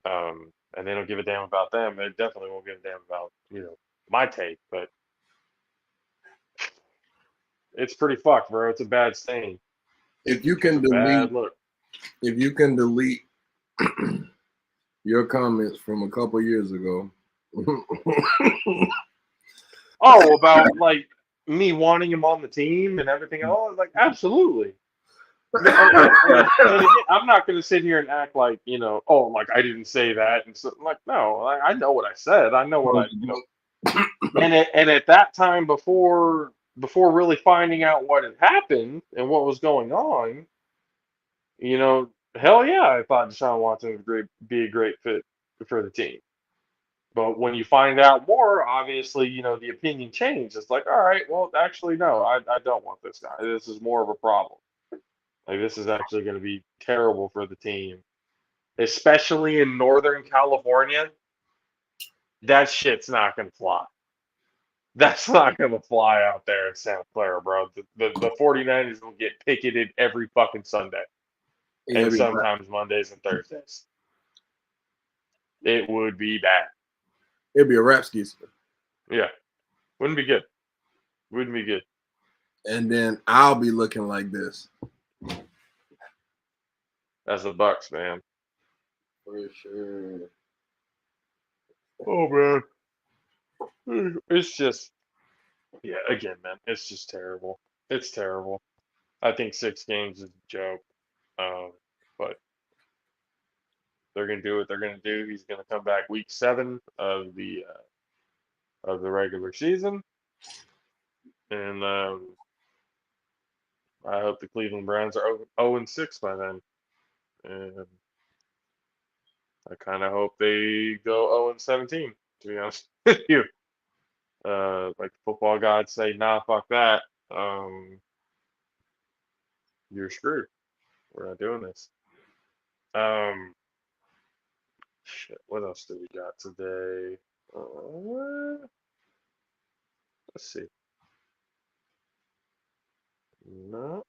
[SPEAKER 1] and they don't give a damn about them, they definitely won't give a damn about my take. But it's pretty fucked, bro. It's a bad stain.
[SPEAKER 2] If you
[SPEAKER 1] It's
[SPEAKER 2] can
[SPEAKER 1] a bad
[SPEAKER 2] delete,
[SPEAKER 1] look.
[SPEAKER 2] if you can delete your comments from a couple years ago,
[SPEAKER 1] Oh, about like me wanting him on the team and everything else, like absolutely. And again, I'm not going to sit here and act like oh, like I didn't say that, and so like no, I know what I said. I know what and at that time before really finding out what had happened and what was going on, hell yeah, I thought Deshaun Watson would be a great fit for the team. But when you find out more, obviously, the opinion changed. It's like, all right, well, actually, no, I don't want this guy. This is more of a problem. Like, this is actually going to be terrible for the team, especially in Northern California. That shit's not going to fly. That's not going to fly out there in Santa Clara, bro. The 49ers will get picketed every fucking Sunday
[SPEAKER 2] yeah,
[SPEAKER 1] and sometimes Mondays and Thursdays. It would be bad.
[SPEAKER 2] it'd be a rap skis.
[SPEAKER 1] Yeah. Wouldn't be good. Wouldn't be good.
[SPEAKER 2] And then I'll be looking like this.
[SPEAKER 1] That's the Bucks, man.
[SPEAKER 2] For sure.
[SPEAKER 1] Oh, man. It's just, yeah, again, man, it's just terrible. It's terrible. I think 6 games is a joke. But they're gonna do what they're gonna do. He's gonna come back week 7 of the regular season, and I hope the Cleveland Browns are 0-6 by then. And I kind of hope they go 0-17. To be honest with you, like the football gods say, nah, fuck that. You're screwed. We're not doing this. Um, Shit. What else do we got today? Let's see. No.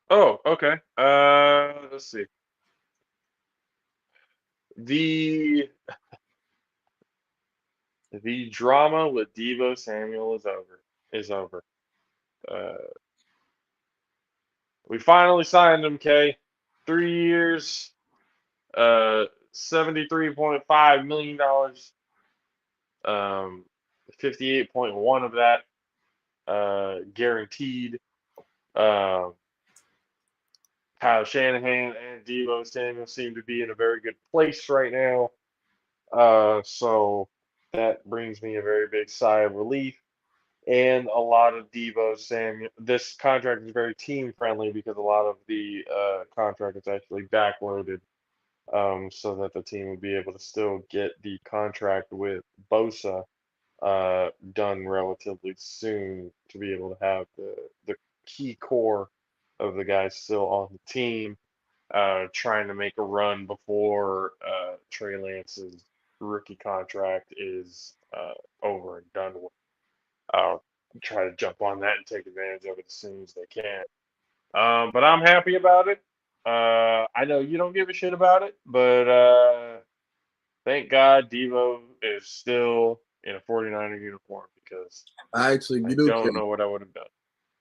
[SPEAKER 1] Oh, okay. Let's see. The The drama with Deebo Samuel is over. Is over. Uh, we finally signed him, Kay. 3 years, $73.5 million. 58.1 of that guaranteed. Um, Kyle Shanahan and Deebo Samuel seem to be in a very good place right now. So that brings me a very big sigh of relief. And a lot of Deebo Samuel. This contract is very team friendly because a lot of the contract is actually backloaded, so that the team will be able to still get the contract with Bosa done relatively soon to be able to have the key core of the guys still on the team, trying to make a run before Trey Lance's rookie contract is over and done with. Uh, Try to jump on that and take advantage of it as soon as they can. But I'm happy about it. I know you don't give a shit about it, but thank God Devo is still in a 49er uniform because
[SPEAKER 2] I actually
[SPEAKER 1] I
[SPEAKER 2] do care.
[SPEAKER 1] don't know what I would have done.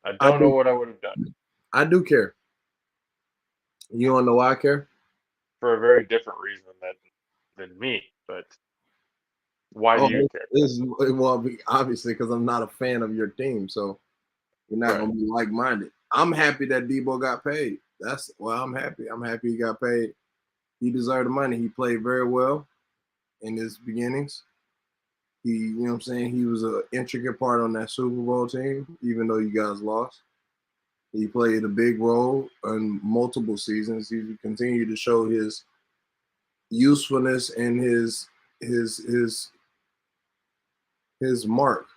[SPEAKER 1] I
[SPEAKER 2] I
[SPEAKER 1] don't know
[SPEAKER 2] do.
[SPEAKER 1] what I would have done
[SPEAKER 2] I do care. You want to know why I care?
[SPEAKER 1] for a very different reason than me. But why do
[SPEAKER 2] Oh,
[SPEAKER 1] you care?
[SPEAKER 2] well, obviously because I'm not a fan of your team, so we're not
[SPEAKER 1] Right.
[SPEAKER 2] gonna be like-minded. I'm happy that Deebo got paid. I'm happy. I'm happy he got paid. He deserved the money. He played very well in his beginnings. You know what I'm saying? He was an intricate part on that Super Bowl team, even though you guys lost. He played a big role in multiple seasons. He continued to show his usefulness and his his his mark.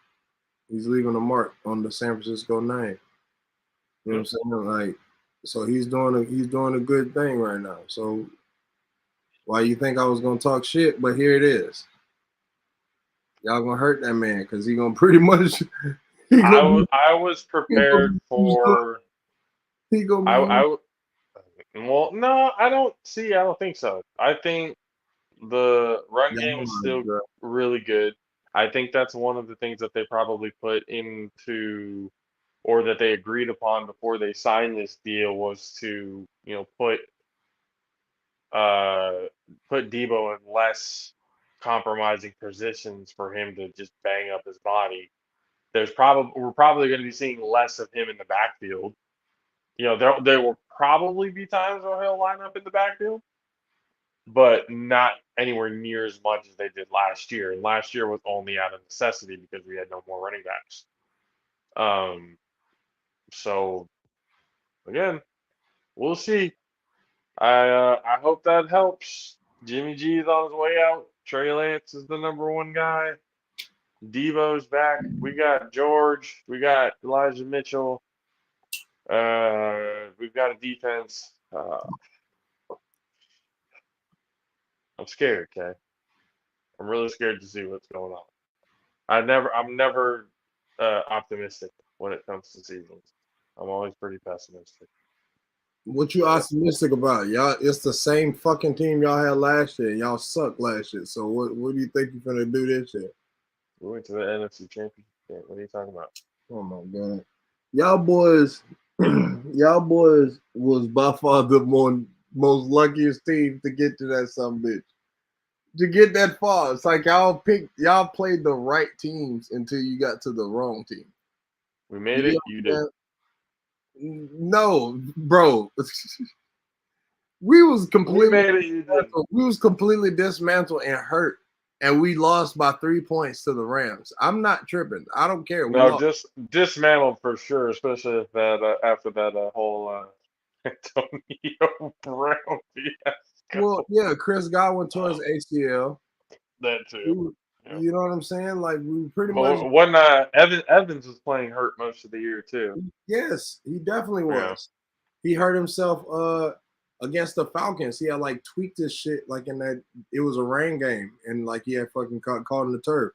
[SPEAKER 2] He's leaving a mark on the San Francisco name. You know what I'm
[SPEAKER 1] Yep.
[SPEAKER 2] saying? Like, so he's doing a good thing right now. So why you think I was gonna talk shit? But here it is. Y'all gonna hurt that man because he gonna pretty much he
[SPEAKER 1] I
[SPEAKER 2] gonna
[SPEAKER 1] was
[SPEAKER 2] be
[SPEAKER 1] I was
[SPEAKER 2] he gonna
[SPEAKER 1] prepared
[SPEAKER 2] be used up.
[SPEAKER 1] for
[SPEAKER 2] He gonna be
[SPEAKER 1] I
[SPEAKER 2] used.
[SPEAKER 1] I well, no, I don't see. I don't think so. I think the run
[SPEAKER 2] Yeah,
[SPEAKER 1] game is still really good. I think that's one of the things that they probably put into, or that they agreed upon before they signed this deal, was to, uh, put Deebo in less compromising positions for him to just bang up his body. We're probably going to be seeing less of him in the backfield. There will probably be times where he'll line up in the backfield, but not anywhere near as much as they did last year. And last year was only out of necessity because we had no more running backs. Um, so again, we'll see. I hope that helps. Jimmy G is on his way out. Trey Lance is the number one guy. Devo's back. We got George. We got Elijah Mitchell. We've got a defense. I'm scared, okay? I'm really scared to see what's going on. I'm never optimistic when it comes to seasons. I'm always pretty pessimistic.
[SPEAKER 2] What you
[SPEAKER 1] But
[SPEAKER 2] optimistic about? Y'all, it's the same fucking team y'all had last year. Y'all sucked last year. So what do you think you're gonna do this year?
[SPEAKER 1] we went to the NFC Championship game. What are you talking about?
[SPEAKER 2] Oh my god. Y'all boys, y'all boys was by far the most luckiest team to get to that some bitch. To get that far. It's like y'all played the right teams until you got to the wrong team.
[SPEAKER 1] We
[SPEAKER 2] You
[SPEAKER 1] made
[SPEAKER 2] get
[SPEAKER 1] it.
[SPEAKER 2] what
[SPEAKER 1] You
[SPEAKER 2] I'm
[SPEAKER 1] didn't.
[SPEAKER 2] saying? No, bro. We was
[SPEAKER 1] We
[SPEAKER 2] completely
[SPEAKER 1] made it. You didn't.
[SPEAKER 2] dismantled and hurt, and we lost by 3 points to the Rams. I'm not tripping. I don't care. We
[SPEAKER 1] No,
[SPEAKER 2] lost.
[SPEAKER 1] just dismantled for sure, especially if that after that whole Antonio Brown
[SPEAKER 2] Well,
[SPEAKER 1] fiasco.
[SPEAKER 2] yeah, Chris Godwin tore his
[SPEAKER 1] Um,
[SPEAKER 2] ACL.
[SPEAKER 1] that too. Yeah.
[SPEAKER 2] You know what I'm saying? Like we pretty much.
[SPEAKER 1] But when Evans was playing hurt most of the year too.
[SPEAKER 2] Yes, he definitely
[SPEAKER 1] Yeah.
[SPEAKER 2] was. He hurt himself against the Falcons. He had like tweaked his shit like in that it was a rain game and like he had fucking caught in the turf.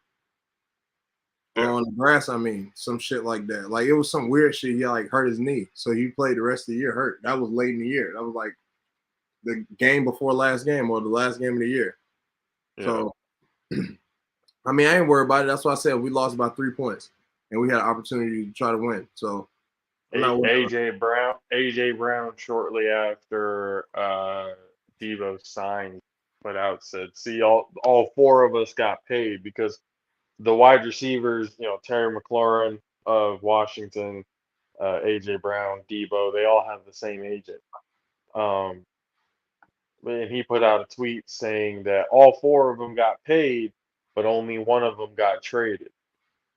[SPEAKER 2] Or
[SPEAKER 1] Yeah.
[SPEAKER 2] on the grass, I mean, some shit like that. Like it was some weird shit. He like hurt his knee, so he played the rest of the year hurt. That was late in the year. That was like the game before last game or the last game of the year.
[SPEAKER 1] Yeah.
[SPEAKER 2] So I mean, I ain't worried about it. That's why I said we lost by 3 points, and we had an opportunity to try to win. So I'm not worried about
[SPEAKER 1] AJ Brown shortly after Deebo signed put out said, "See, all four of us got paid because the wide receivers, Terry McLaurin of Washington, AJ Brown, Deebo, they all have the same agent." Um, and he put out a tweet saying that all four of them got paid, but only one of them got traded.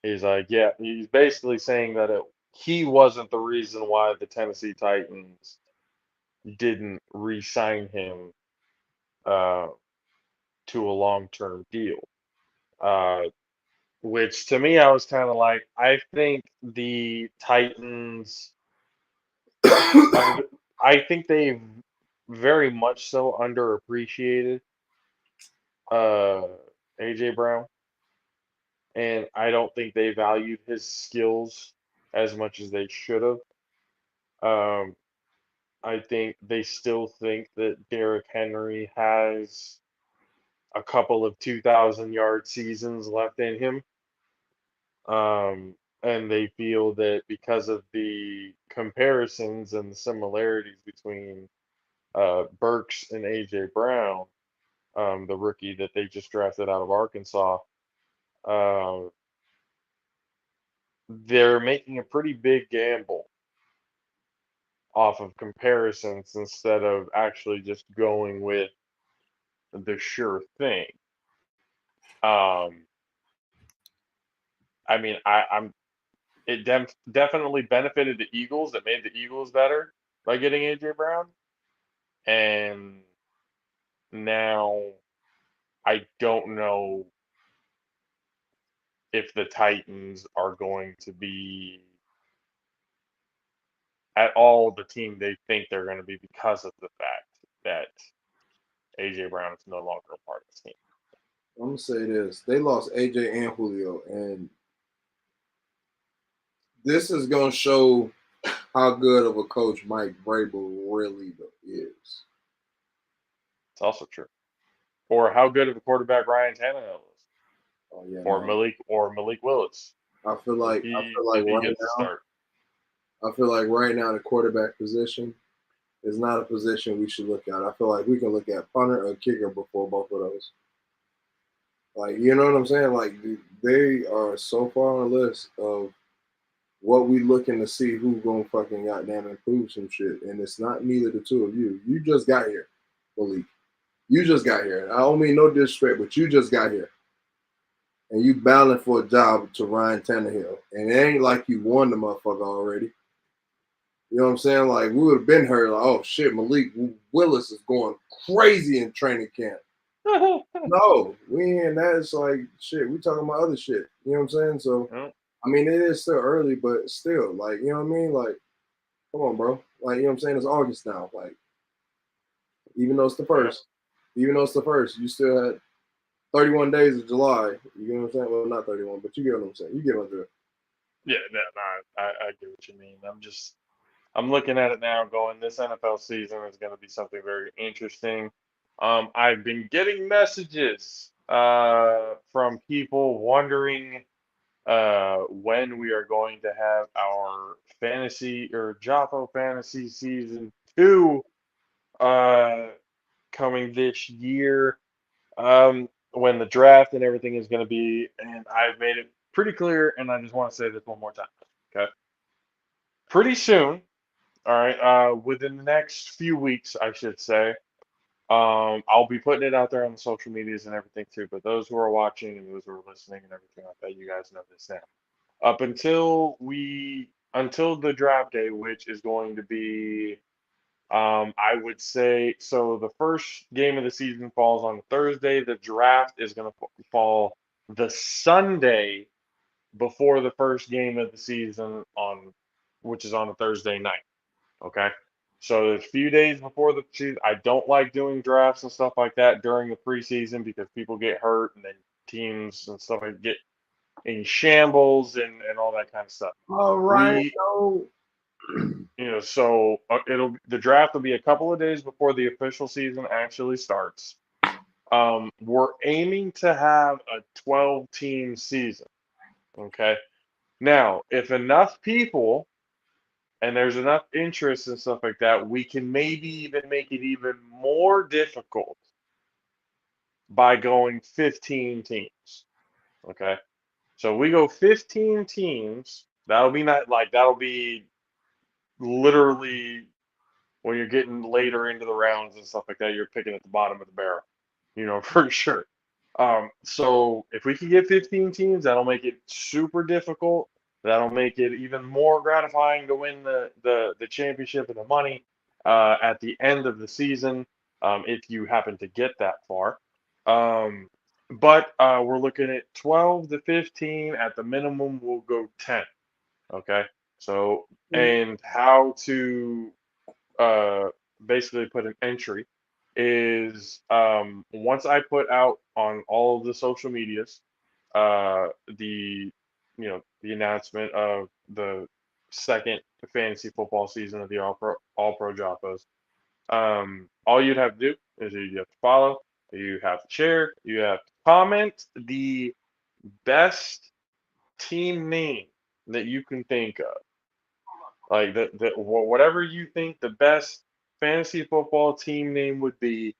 [SPEAKER 1] He's like, yeah, he's basically saying that he wasn't the reason why the Tennessee Titans didn't re-sign him uh, to a long-term deal. Uh, which to me, I was kind of like, I think the Titans
[SPEAKER 2] it.
[SPEAKER 1] under, I think they've very much so underappreciated uh, AJ Brown, and I don't think they valued his skills as much as they should have. Um, I think they still think that Derrick Henry has a couple of 2,000-yard seasons left in him. And they feel that because of the comparisons and the similarities between Burks and AJ Brown, the rookie that they just drafted out of Arkansas, uh, they're making a pretty big gamble off of comparisons instead of actually just going with the sure thing. Um, I mean, definitely benefited the Eagles. It made the Eagles better by getting AJ Brown, and now I don't know if the Titans are going to be at all the team they think they're going to be because of the fact that AJ Brown is no longer a part of the team.
[SPEAKER 2] I'm gonna say this: they lost AJ and Julio, and this is gonna show how good of a coach Mike Vrabel really is.
[SPEAKER 1] It's also true. Or how good of a quarterback Ryan Tannehill is,
[SPEAKER 2] Oh yeah,
[SPEAKER 1] or
[SPEAKER 2] no.
[SPEAKER 1] Malik Willis
[SPEAKER 2] I feel like
[SPEAKER 1] if he
[SPEAKER 2] right
[SPEAKER 1] gets to
[SPEAKER 2] now,
[SPEAKER 1] start.
[SPEAKER 2] the quarterback position is not a position we should look at. I feel like we can look at punter or kicker before both of those. Like, you know what I'm saying? Like, they are so far on the list of what we looking to see who gonna fucking goddamn improve some shit, and it's not neither the two of you. You just got here, Malik. You just got here. I don't mean no disrespect, but you just got here, and you battling for a job to Ryan Tannehill, and it ain't like you won the motherfucker already. You know what I'm saying? Like, we would have been heard, like, oh shit, Malik Willis is going crazy in training camp. No, we ain't that. It's like shit. We talking about other shit. You know what I'm saying? So,
[SPEAKER 1] Yep,
[SPEAKER 2] I mean, it is still early, but still, like, you know what I mean? Like, come on, bro. Like, you know what I'm saying? It's August now. Like, even though it's the
[SPEAKER 1] yep.
[SPEAKER 2] first, you still had 31 days of July. You know what I'm saying? Well, not 31, but you get what I'm saying. You get what I'm saying.
[SPEAKER 1] Yeah, no, no, I get what you mean. I'm looking at it now, going, this NFL season is going to be something very interesting. I've been getting messages from people wondering when we are going to have our fantasy or Jaffo fantasy season two uh, coming this year. When the draft and everything is going to be, and I've made it pretty clear, and I just want to say this one more time. Okay, pretty soon. All right, within the next few weeks, I should say. I'll be putting it out there on the social medias and everything too. But those who are watching and those who are listening and everything like that, you guys know this now. Until the draft day, which is going to be, I would say, so the first game of the season falls on Thursday. The draft is going to fall the Sunday before the first game of the season which is on a Thursday night. Okay. So there's a few days before the season. I don't like doing drafts and stuff like that during the preseason because people get hurt and then teams and stuff like get in shambles and all that kind of stuff.
[SPEAKER 2] All right,
[SPEAKER 1] We,
[SPEAKER 2] so
[SPEAKER 1] so the draft will be a couple of days before the official season actually starts. We're aiming to have a 12-team season. Okay. Now, if enough people and there's enough interest and stuff like that, we can maybe even make it even more difficult by going 15 teams. Okay. So we go 15 teams. That'll be not like that'll be literally when you're getting later into the rounds and stuff like that, you're picking at the bottom of the barrel, for sure. So if we can get 15 teams, that'll make it super difficult. That'll make it even more gratifying to win the championship and the money at the end of the season, if you happen to get that far. But we're looking at 12 to 15. At the minimum, we'll go 10. Okay. So, and how to uh, basically put an entry is once I put out on all of the social medias uh, the the announcement of the second fantasy football season of the All Pro JAFFOs. All you'd have to do is you have to follow, you have to share, you have to comment the best team name that you can think of. Like whatever you think the best fantasy football team name would be,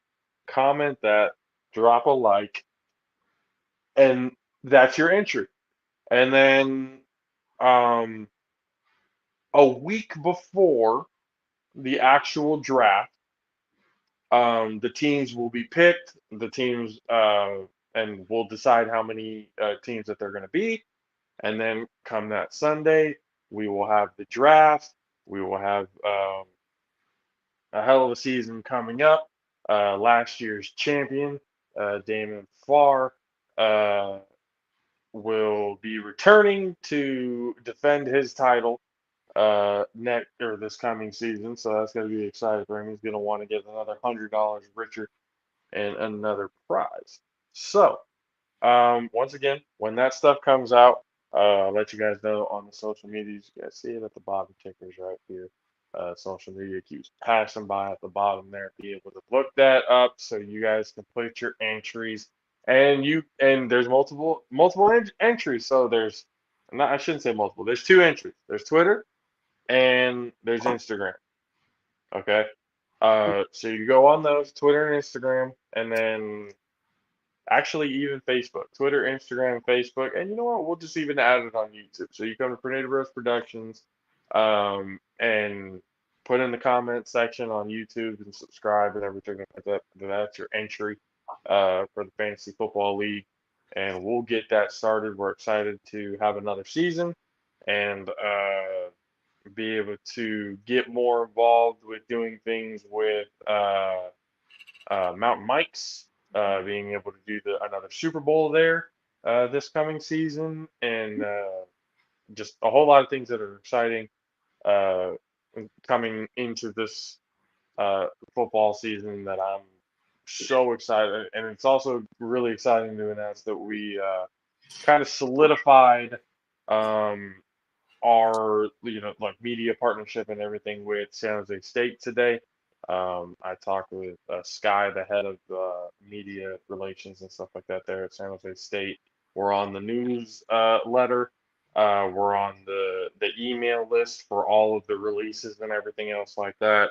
[SPEAKER 1] comment that, drop a like, and that's your entry. And then um, a week before the actual draft, the teams will be picked. The teams and we'll decide how many teams that they're going to be. And then come that Sunday, we will have the draft. We will have a hell of a season coming up. Last year's champion, Damon Farr, uh, will be returning to defend his title next or this coming season. So that's going to be exciting for him. He's going to want to get another $100 richer and another prize. So once again, when that stuff comes out, I'll let you guys know on the social medias. You guys see it at the bottom tickers right here. Social media keeps passing by at the bottom there. Be able to look that up so you guys can put your entries. And there's multiple entries. So there's not I shouldn't say multiple. There's two entries. There's Twitter and there's Instagram. Okay. So you go on those Twitter and Instagram, and then actually, even Facebook, Twitter, Instagram, Facebook, and you know what? We'll just even add it on YouTube. So you come to Tornado Bros Productions, and put in the comment section on YouTube and subscribe and everything like that. That's your entry for the Fantasy Football League, and we'll get that started. We're excited to have another season and be able to get more involved with doing things with Mountain Mike's, being able to do another Super Bowl there this coming season, and just a whole lot of things that are exciting uh, coming into this football season that I'm so excited. And it's also really exciting to announce that we kind of solidified um, our like media partnership and everything with San Jose State today. I talked with Sky, the head of media relations and stuff like that there at San Jose State. We're on the news letter. We're on the email list for all of the releases and everything else like that.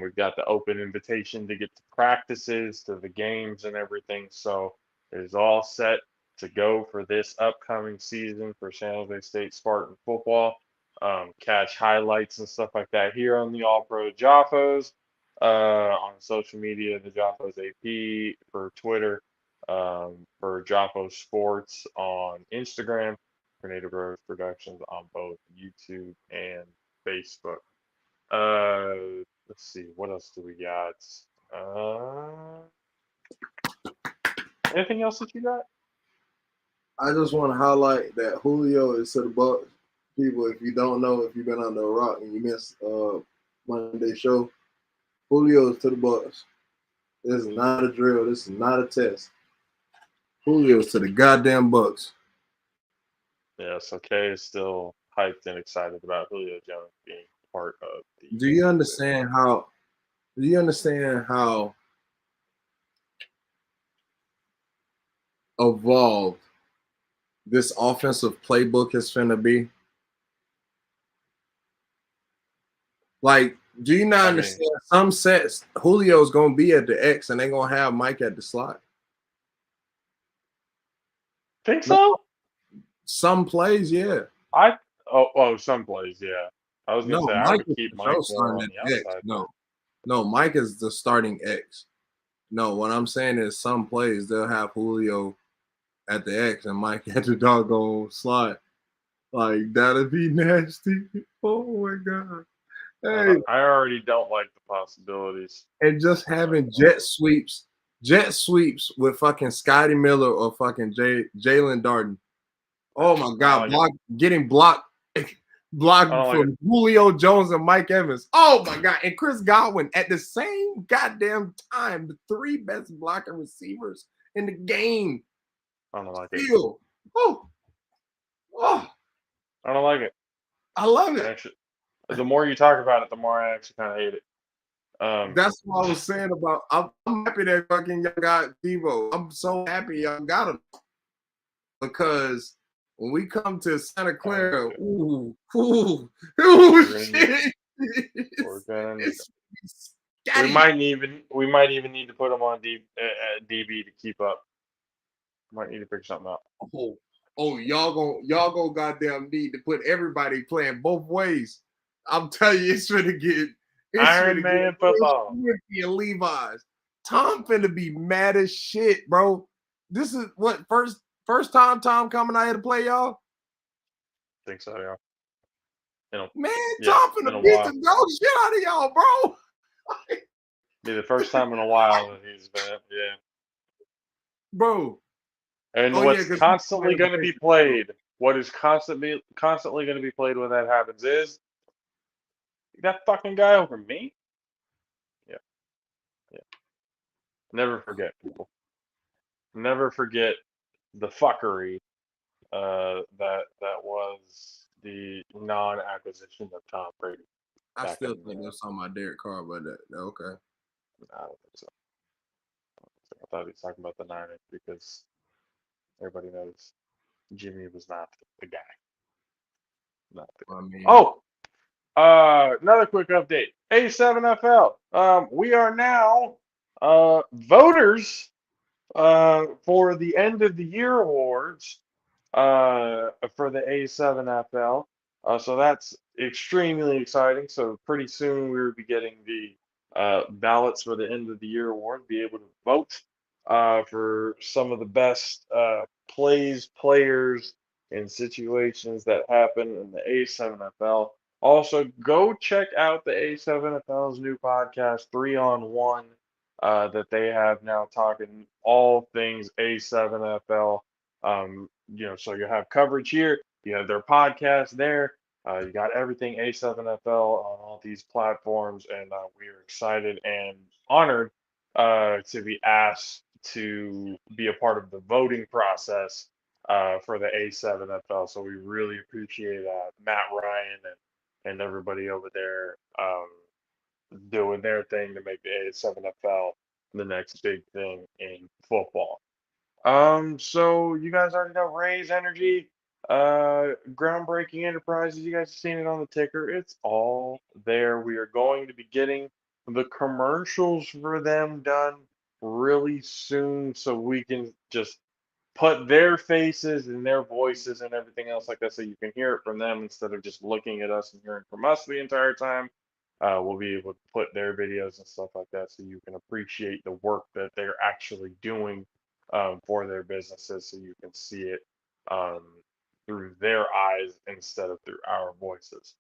[SPEAKER 1] We've got the open invitation to get to practices, to the games and everything. So it is all set to go for this upcoming season for San Jose State Spartan football. Catch highlights and stuff like that here on the All Pro JAFFOs, on social media, the JAFFOs AP for Twitter, for JAFFO Sports on Instagram, Tornado Bros Productions on both YouTube and Facebook. Let's see, what else do we got? Uh, Anything else that you got?
[SPEAKER 2] I just want to highlight that Julio is to the Bucks. People, if you don't know, if you've been under a rock and you missed Monday's show, Julio is to the Bucks. This is not a drill. This is not a test. Julio is to the goddamn Bucks.
[SPEAKER 1] Yes, okay, is still hyped and excited about Julio Jones being part of the.
[SPEAKER 2] Do you understand how? Do you understand how evolved this offensive playbook is finna be? Like, do you not
[SPEAKER 1] I mean,
[SPEAKER 2] understand? Some sets, Julio's gonna be at the X, and they're gonna have Mike at the slot.
[SPEAKER 1] think
[SPEAKER 2] No,
[SPEAKER 1] so?
[SPEAKER 2] some plays, yeah.
[SPEAKER 1] I some plays, yeah. I was gonna
[SPEAKER 2] No,
[SPEAKER 1] say I
[SPEAKER 2] Mike
[SPEAKER 1] would
[SPEAKER 2] is
[SPEAKER 1] keep
[SPEAKER 2] for
[SPEAKER 1] Mike
[SPEAKER 2] sure
[SPEAKER 1] more
[SPEAKER 2] starting
[SPEAKER 1] on
[SPEAKER 2] at
[SPEAKER 1] the
[SPEAKER 2] the X.
[SPEAKER 1] outside
[SPEAKER 2] No,
[SPEAKER 1] though.
[SPEAKER 2] no, Mike is the starting X. No, what I'm saying is some plays they'll have Julio at the X and Mike at the doggone slot. Like that'd be nasty. Oh my god. Hey,
[SPEAKER 1] I already don't like the possibilities.
[SPEAKER 2] and just having jet sweeps with fucking Scotty Miller or fucking Jalen Darden. Oh my
[SPEAKER 1] I don't
[SPEAKER 2] god,
[SPEAKER 1] like it.
[SPEAKER 2] getting blocked
[SPEAKER 1] I don't like it.
[SPEAKER 2] from Julio Jones and Mike Evans. Oh my god, and Chris Godwin at the same goddamn time, the three best blocking receivers in the game.
[SPEAKER 1] I don't like it.
[SPEAKER 2] Still, oh, oh,
[SPEAKER 1] I don't like it.
[SPEAKER 2] I love it.
[SPEAKER 1] Actually, the more you talk about it, the more I actually kind of hate it.
[SPEAKER 2] That's what I was saying about. I'm happy that fucking y'all got Deebo. I'm so happy y'all got him because when we come to Santa Clara,
[SPEAKER 1] Okay.
[SPEAKER 2] ooh,
[SPEAKER 1] We're gonna need.
[SPEAKER 2] shit,
[SPEAKER 1] We're gonna need them.
[SPEAKER 2] it's scatty.
[SPEAKER 1] We might even need to put them on DB to keep up. Might need to figure something out.
[SPEAKER 2] Oh, y'all gonna goddamn need to put everybody playing both ways. I'm telling you, it's
[SPEAKER 1] Iron
[SPEAKER 2] finna get
[SPEAKER 1] Man
[SPEAKER 2] real
[SPEAKER 1] football.
[SPEAKER 2] swift and Levi's. Tom finna be mad as shit, bro. This is what first time Tom coming out here to play y'all.
[SPEAKER 1] Think so, yeah.
[SPEAKER 2] Man,
[SPEAKER 1] Yeah,
[SPEAKER 2] Tom
[SPEAKER 1] in a
[SPEAKER 2] finna beat the
[SPEAKER 1] while.
[SPEAKER 2] dog shit out of y'all, bro.
[SPEAKER 1] Be the first time in a while that he's been, yeah.
[SPEAKER 2] Bro.
[SPEAKER 1] And
[SPEAKER 2] Oh yeah,
[SPEAKER 1] what's
[SPEAKER 2] because
[SPEAKER 1] constantly going to be played, what is constantly going to be played when that happens is that fucking guy over me. Yeah, yeah. Never forget, people. Never forget the fuckery that was the non-acquisition of Tom Brady
[SPEAKER 2] I
[SPEAKER 1] back in.
[SPEAKER 2] still think that's on my Derek Carr, but okay.
[SPEAKER 1] I don't think so. I thought he was talking about the Niners because everybody knows Jimmy was not the guy. Not the guy.
[SPEAKER 2] I mean,
[SPEAKER 1] Oh, another quick update. A7FL. We are now voters for the end of the year awards for the A7FL. So that's extremely exciting. So pretty soon we will be getting the ballots for the end of the year award, be able to vote for some of the best players, and situations that happen in the A7FL. Also, go check out the A7FL's new podcast, 3 on 1, that they have now talking all things A7FL. So you have coverage here, you have their podcast there, you got everything A7FL on all these platforms, and we are excited and honored to be asked to be a part of the voting process for the A7FL. So we really appreciate Matt Ryan and everybody over there doing their thing to make the A7FL the next big thing in football. So you guys already know Raise Energy, groundbreaking enterprises. You guys have seen it on the ticker. It's all there. We are going to be getting the commercials for them done really soon, so we can just put their faces and their voices and everything else like that, so you can hear it from them instead of just looking at us and hearing from us the entire time. We'll be able to put their videos and stuff like that, so you can appreciate the work that they're actually doing for their businesses, so you can see it um, through their eyes instead of through our voices.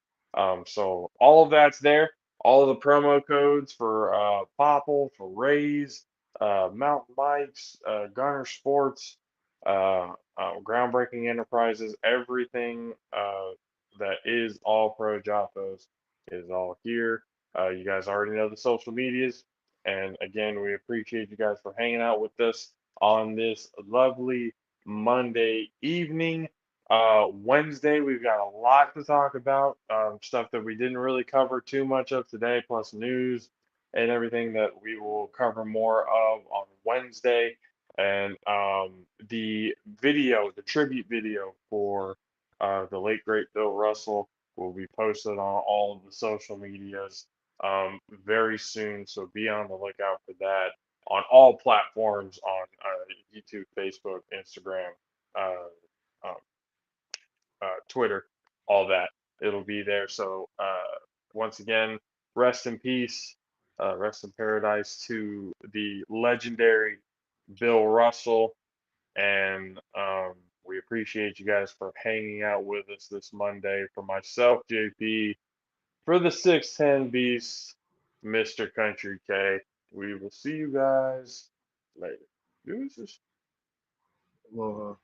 [SPEAKER 1] So all of that's there. All of the promo codes for Popple, for Raise, Mountain Bikes, Gunner Sports, groundbreaking enterprises, everything that is all pro JAFFOs is all here. You guys already know the social medias. And again, we appreciate you guys for hanging out with us on this lovely Monday evening. Wednesday, we've got a lot to talk about, stuff that we didn't really cover too much of today, plus news and everything that we will cover more of on Wednesday. And the video, the tribute video for the late great Bill Russell, will be posted on all of the social medias very soon. So be on the lookout for that on all platforms on YouTube, Facebook, Instagram, uh, um, Twitter, all that. It'll be there. So once again, rest in peace, rest in paradise to the legendary Bill Russell, and we appreciate you guys for hanging out with us this Monday. For myself, JP, for the 610 Beast, Mr. Country K. We will see you guys later. Deuces.
[SPEAKER 2] Aloha.